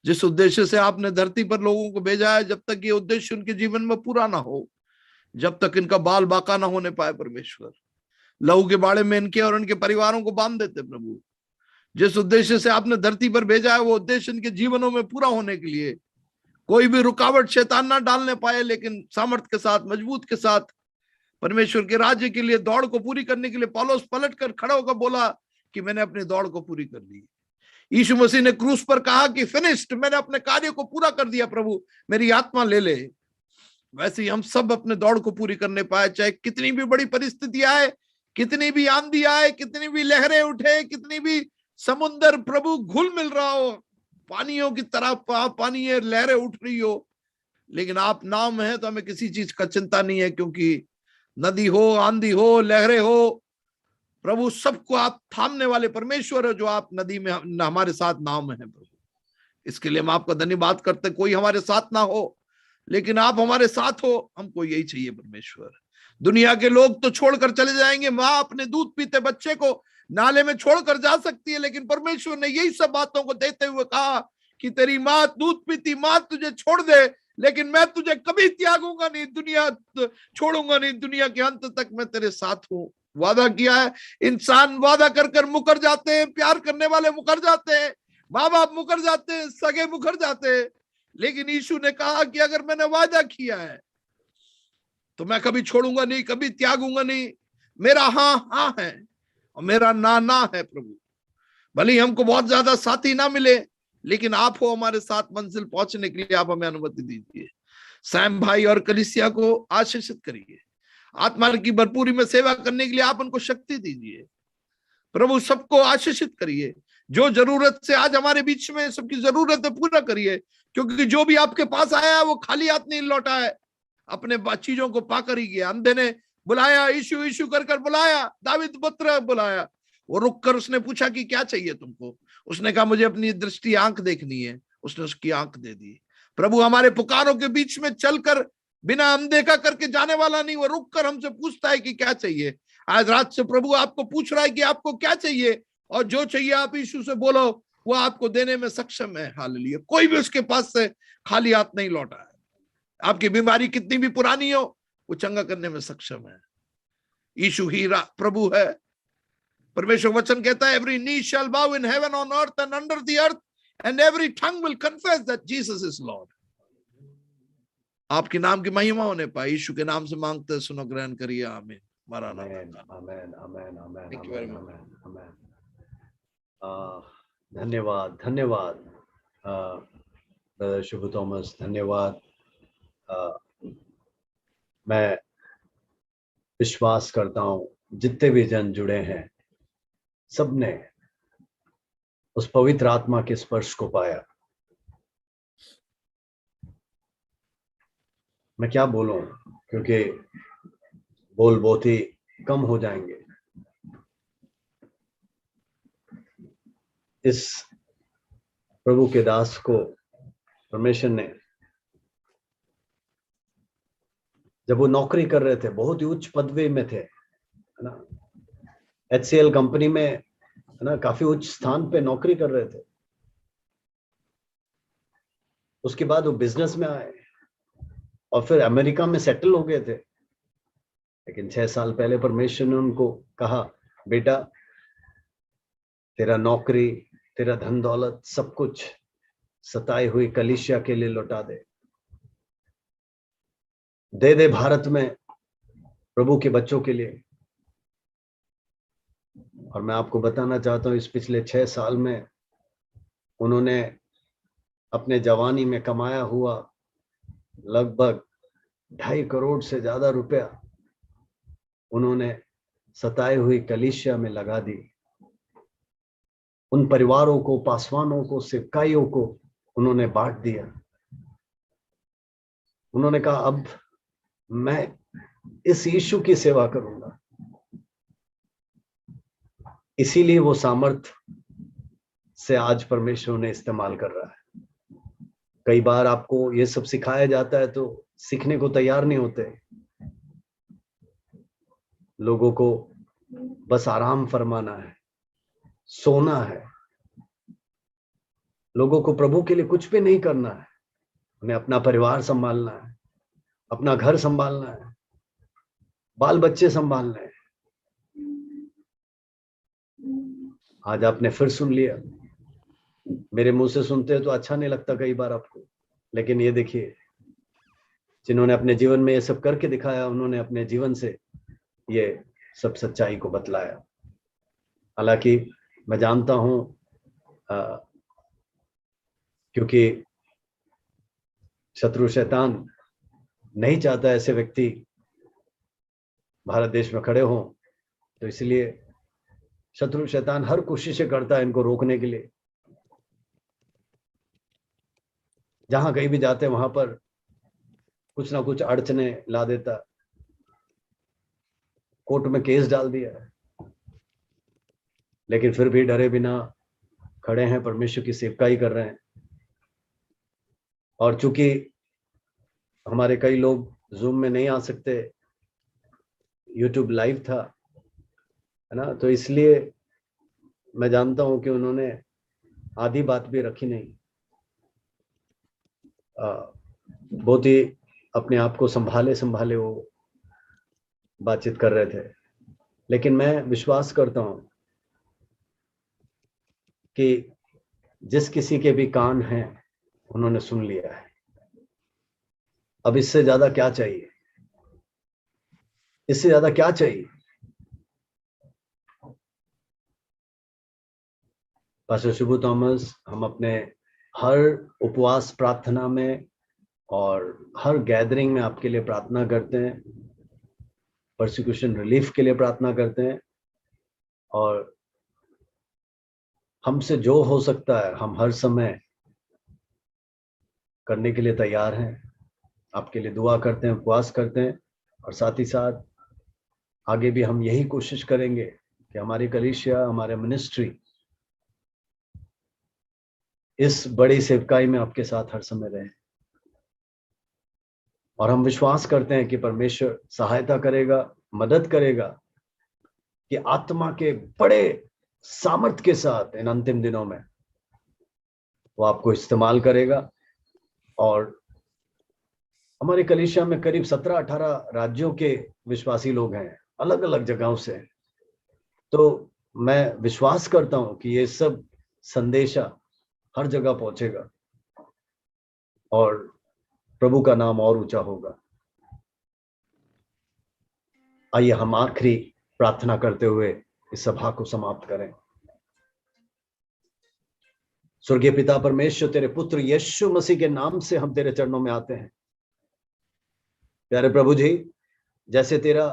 जिस उद्देश्य से आपने धरती पर लोगों को भेजा है, जब तक ये उद्देश्य उनके जीवन में पूरा ना हो, जब तक इनका बाल बाका ना होने पाए परमेश्वर। लहू के बाड़े में इनके और इनके परिवारों को बांध देते प्रभु। जिस उद्देश्य से आपने धरती पर भेजा है वो उद्देश्य इनके जीवनों में पूरा होने के लिए कोई भी रुकावट शैतान ना डालने पाए, लेकिन सामर्थ के साथ, मजबूत के साथ परमेश्वर के राज्य के लिए दौड़ को पूरी करने के लिए पौलुस पलट कर खड़ा होकर बोला कि मैंने अपनी दौड़ को पूरी कर ली। यीशु मसीह ने क्रूस पर कहा कि फिनिश्ड, मैंने अपने कार्य को पूरा कर दिया, प्रभु मेरी आत्मा ले ले। वैसे ही हम सब अपने दौड़ को पूरी करने पाए, चाहे कितनी भी बड़ी परिस्थिति आए, कितनी भी आंधी आए, कितनी भी लहरें उठे, कितनी भी समुद्र प्रभु घुल मिल रहा हो, पानियों की तरह पानी लहरें उठ रही हो, लेकिन आप नाव में है तो हमें किसी चीज का चिंता नहीं है, क्योंकि नदी हो, आंधी हो, लहरें हो, प्रभु सबको आप थामने वाले परमेश्वर है, जो आप नदी में हमारे साथ नाव में है प्रभु। इसके लिए हम आपका धन्यवाद करते। कोई हमारे साथ ना हो, लेकिन आप हमारे साथ हो, हमको यही चाहिए परमेश्वर। दुनिया के लोग तो छोड़कर चले जाएंगे, माँ अपने दूध पीते बच्चे को नाले में छोड़कर जा सकती है, लेकिन परमेश्वर ने यही सब बातों को देते हुए कहा कि तेरी माँ दूध पीती माँ तुझे छोड़ दे, लेकिन मैं तुझे कभी त्यागूंगा नहीं, दुनिया छोड़ूंगा नहीं, दुनिया के अंत तक मैं तेरे साथ हूं। वादा किया है। इंसान वादा कर कर मुकर जाते हैं, प्यार करने वाले मुकर जाते हैं, माँ बाप मुकर जाते हैं, सगे मुकर जाते हैं, लेकिन यीशु ने कहा कि अगर मैंने वादा किया है तो मैं कभी छोड़ूंगा नहीं, कभी त्यागूंगा नहीं। मेरा हाँ हाँ है और मेरा ना ना है प्रभु। भले ही हमको बहुत ज्यादा साथी ना मिले, लेकिन आप हो हमारे साथ मंजिल पहुंचने के लिए, आप हमें अनुमति दीजिए। सैम भाई और कलीसिया को आशीषित करिए, आत्मा की भरपूरी में सेवा करने के लिए आप उनको शक्ति दीजिए प्रभु। सबको आशीषित करिए, जो जरूरत से आज हमारे बीच में सबकी जरूरत है पूरा करिए, क्योंकि जो भी आपके पास आया है वो खाली हाथ नहीं लौटा है, अपने चीजों को पाकर ही गया। अंधे ने बुलाया, यीशु यीशु कर कर बुलाया, दाविद पुत्र बुलाया, वो रुक कर उसने पूछा कि क्या चाहिए तुमको। उसने कहा मुझे अपनी दृष्टि आंख देखनी है, उसने उसकी आंख दे दी। प्रभु हमारे पुकारों के बीच में चलकर बिना अनदेखा करके जाने वाला नहीं, वो रुक कर हमसे पूछता है कि क्या चाहिए। आज रात से प्रभु आपको पूछ रहा है कि आपको क्या चाहिए, और जो चाहिए आप यीशु से बोलो, वो आपको देने में सक्षम है। हालेलुया। कोई भी उसके पास से खाली हाथ नहीं लौटा है। आपकी बीमारी कितनी भी पुरानी हो, वो चंगा करने में सक्षम है। यीशु ही प्रभु है। परमेश्वर वचन कहता है एवरी नी शैल बाउ in heaven on earth and under the earth and every tongue will confess that Jesus is Lord. आपके नाम की महिमा होने पाए, यीशु के नाम से मांगते हैं, सुनो, ग्रहण करिए। आमीन। आमेन आमेन आमेन आमेन Thank you very much. आमेन आमेन। धन्यवाद धन्यवाद ब्रदर शुभ थॉमस, धन्यवाद। मैं विश्वास करता हूं जितने भी जन जुड़े हैं सबने उस पवित्र आत्मा के स्पर्श को पाया। मैं क्या बोलूं, क्योंकि बोल बहुत ही कम हो जाएंगे। इस प्रभु के दास को परमेश्वर ने, जब वो नौकरी कर रहे थे, बहुत ही उच्च पदवी में थे, है ना, HCL कंपनी में, है ना, काफी उच्च स्थान पे नौकरी कर रहे थे। उसके बाद वो बिजनेस में आए और फिर अमेरिका में सेटल हो गए थे। लेकिन 6 साल पहले परमेश्वर ने उनको कहा, बेटा तेरा नौकरी, तेरा धन दौलत, सब कुछ सताई हुई कलीसिया के लिए लौटा दे दे भारत में प्रभु के बच्चों के लिए। और मैं आपको बताना चाहता हूं, इस पिछले 6 साल में उन्होंने अपने जवानी में कमाया हुआ लगभग 2.5 करोड़ से ज्यादा रुपया उन्होंने सताई हुई कलीसिया में लगा दी। उन परिवारों को, पासवानों को, सिपाहियों को उन्होंने बांट दिया। उन्होंने कहा अब मैं इस यीशु की सेवा करूंगा। इसीलिए वो सामर्थ से आज परमेश्वर ने इस्तेमाल कर रहा है। कई बार आपको ये सब सिखाया जाता है तो सीखने को तैयार नहीं होते। लोगों को बस आराम फरमाना है, सोना है। लोगों को प्रभु के लिए कुछ भी नहीं करना है। उन्हें अपना परिवार संभालना है, अपना घर संभालना है, बाल बच्चे संभालने हैं। आज आपने फिर सुन लिया। मेरे मुंह से सुनते हैं तो अच्छा नहीं लगता कई बार आपको, लेकिन ये देखिए, जिन्होंने अपने जीवन में ये सब करके दिखाया, उन्होंने अपने जीवन से ये सब सच्चाई को बतलाया। हालांकि मैं जानता हूं, क्योंकि शत्रु शैतान नहीं चाहता ऐसे व्यक्ति भारत देश में खड़े हों, तो इसलिए शत्रु शैतान हर कोशिशें करता है इनको रोकने के लिए। जहां कहीं भी जाते हैं वहां पर कुछ ना कुछ अड़चने ला देता, कोर्ट में केस डाल दिया है, लेकिन फिर भी डरे बिना खड़े हैं, परमेश्वर की सेवकाई कर रहे हैं। और चूंकि हमारे कई लोग जूम में नहीं आ सकते, यूट्यूब लाइव था, है ना, तो इसलिए मैं जानता हूं कि उन्होंने आधी बात भी रखी नहीं। बहुत ही अपने आप को संभाले वो बातचीत कर रहे थे। लेकिन मैं विश्वास करता हूं कि जिस किसी के भी कान हैं उन्होंने सुन लिया है। अब इससे ज्यादा क्या चाहिए? इससे ज्यादा क्या चाहिए? पास्टर शुभू थॉमस, हम अपने हर उपवास प्रार्थना में और हर गैदरिंग में आपके लिए प्रार्थना करते हैं, परसिक्यूशन रिलीफ के लिए प्रार्थना करते हैं, और हमसे जो हो सकता है हम हर समय करने के लिए तैयार हैं। आपके लिए दुआ करते हैं, उपवास करते हैं, और साथ ही साथ आगे भी हम यही कोशिश करेंगे कि हमारी कलीसिया, हमारे मिनिस्ट्री इस बड़ी सेवकाई में आपके साथ हर समय रहे। और हम विश्वास करते हैं कि परमेश्वर सहायता करेगा, मदद करेगा, कि आत्मा के बड़े सामर्थ के साथ इन अंतिम दिनों में वो आपको इस्तेमाल करेगा। और हमारे कलीसिया में करीब 17-18 राज्यों के विश्वासी लोग हैं, अलग अलग जगहों से। तो मैं विश्वास करता हूं कि ये सब संदेशा हर जगह पहुंचेगा और प्रभु का नाम और ऊंचा होगा। आइए हम आखिरी प्रार्थना करते हुए इस सभा को समाप्त करें। स्वर्गीय पिता परमेश्वर, तेरे पुत्र यीशु मसीह के नाम से हम तेरे चरणों में आते हैं। प्यारे प्रभु जी, जैसे तेरा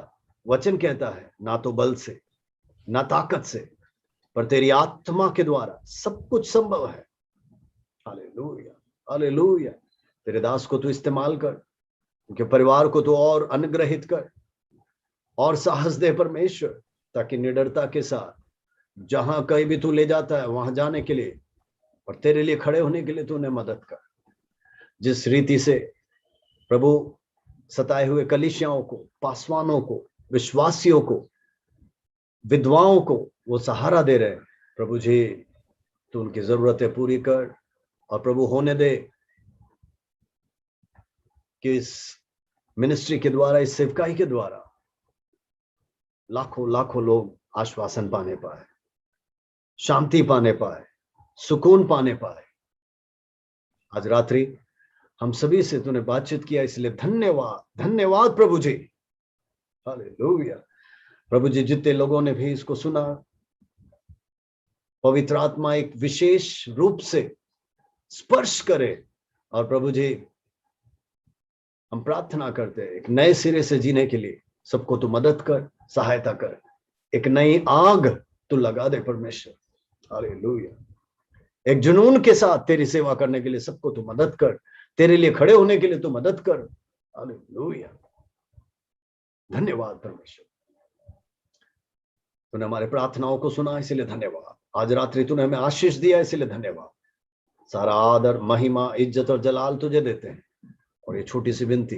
वचन कहता है, ना तो बल से ना ताकत से, पर तेरी आत्मा के द्वारा सब कुछ संभव है। Hallelujah, hallelujah. तेरे दास को तू इस्तेमाल कर, उनके परिवार को तू और अनुग्रहित कर और साहस दे परमेश्वर, ताकि निडरता के साथ जहां कहीं भी तू ले जाता है वहां जाने के लिए और तेरे लिए खड़े होने के लिए तू उन्हें मदद कर। जिस रीति से प्रभु सताए हुए कलीसियाओं को, पासवानों को, विश्वासियों को, विधवाओं को वो सहारा दे रहे हैं, प्रभु जी तू उनकी जरूरतें पूरी कर। और प्रभु होने दे कि इस मिनिस्ट्री के द्वारा, इस सेवकाई के द्वारा लाखों लाखों लोग आश्वासन पाने पाए, शांति पाने पाए, सुकून पाने पाए। आज रात्रि हम सभी से तूने बातचीत किया, इसलिए धन्यवाद, धन्यवाद प्रभु जी। हालेलुया। प्रभु जी, जितने लोगों ने भी इसको सुना, पवित्र आत्मा एक विशेष रूप से स्पर्श करे। और प्रभु जी, हम प्रार्थना करते हैं एक नए सिरे से जीने के लिए सबको तू मदद कर, सहायता कर। एक नई आग तू लगा दे परमेश्वर। हालेलुया। एक जुनून के साथ तेरी सेवा करने के लिए सबको तू मदद कर, तेरे लिए खड़े होने के लिए तू मदद कर। हालेलुया। धन्यवाद परमेश्वर, तूने हमारे प्रार्थनाओं को सुना, इसलिए धन्यवाद। आज रात्रि तूने हमें आशीष दिया, इसलिए धन्यवाद। सारा आदर, महिमा, इज्जत और जलाल तुझे देते हैं। और ये छोटी सी विनती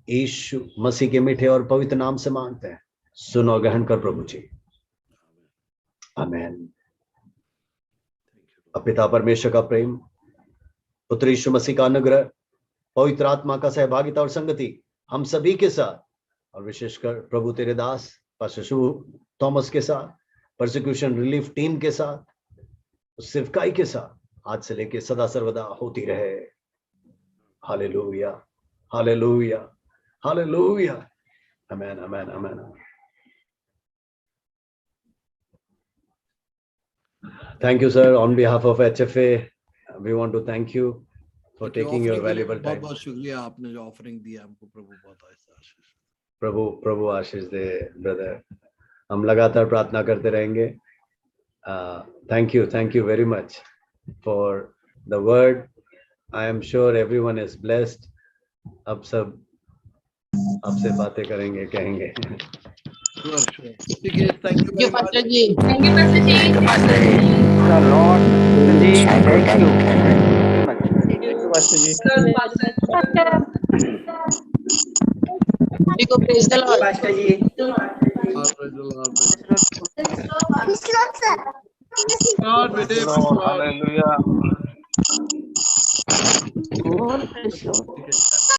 यीशु मसीह के मीठे और पवित्र नाम से मांगते हैं, सुनो और ग्रहण कर प्रभु जी। आमीन। पिता परमेश्वर का प्रेम, पुत्र यीशु मसीह का अनुग्रह, पवित्र आत्मा का सहभागिता और संगति हम सभी के साथ और विशेषकर प्रभु तेरे दास पास्टर शुभ थॉमस के साथ, परसिक्यूशन रिलीफ टीम के साथ, उस सेवकाई के साथ आज से लेके सदा सर्वदा होती रहे। Hallelujah, hallelujah, hallelujah, amen, amen, amen. Thank you, sir. On behalf of HFA, we want to thank you for taking your valuable time. बहुत शुक्रिया, आपने जो ऑफरिंग दिया हमको, प्रभु बहुत आशीष। प्रभु आशीष दे ब्रदर। हम लगातार प्रार्थना करते रहेंगे। Thank you very much for the word. I am sure everyone is blessed. अब सब आपसे बातें करेंगे, कहेंगे। ठीक है, thank you very much. Thank you, Pastor Ji. The Lord, ji, thank you. Thank you, Pastor ji. You go praise the Lord. Pastor ji. Hallelujah. Lord,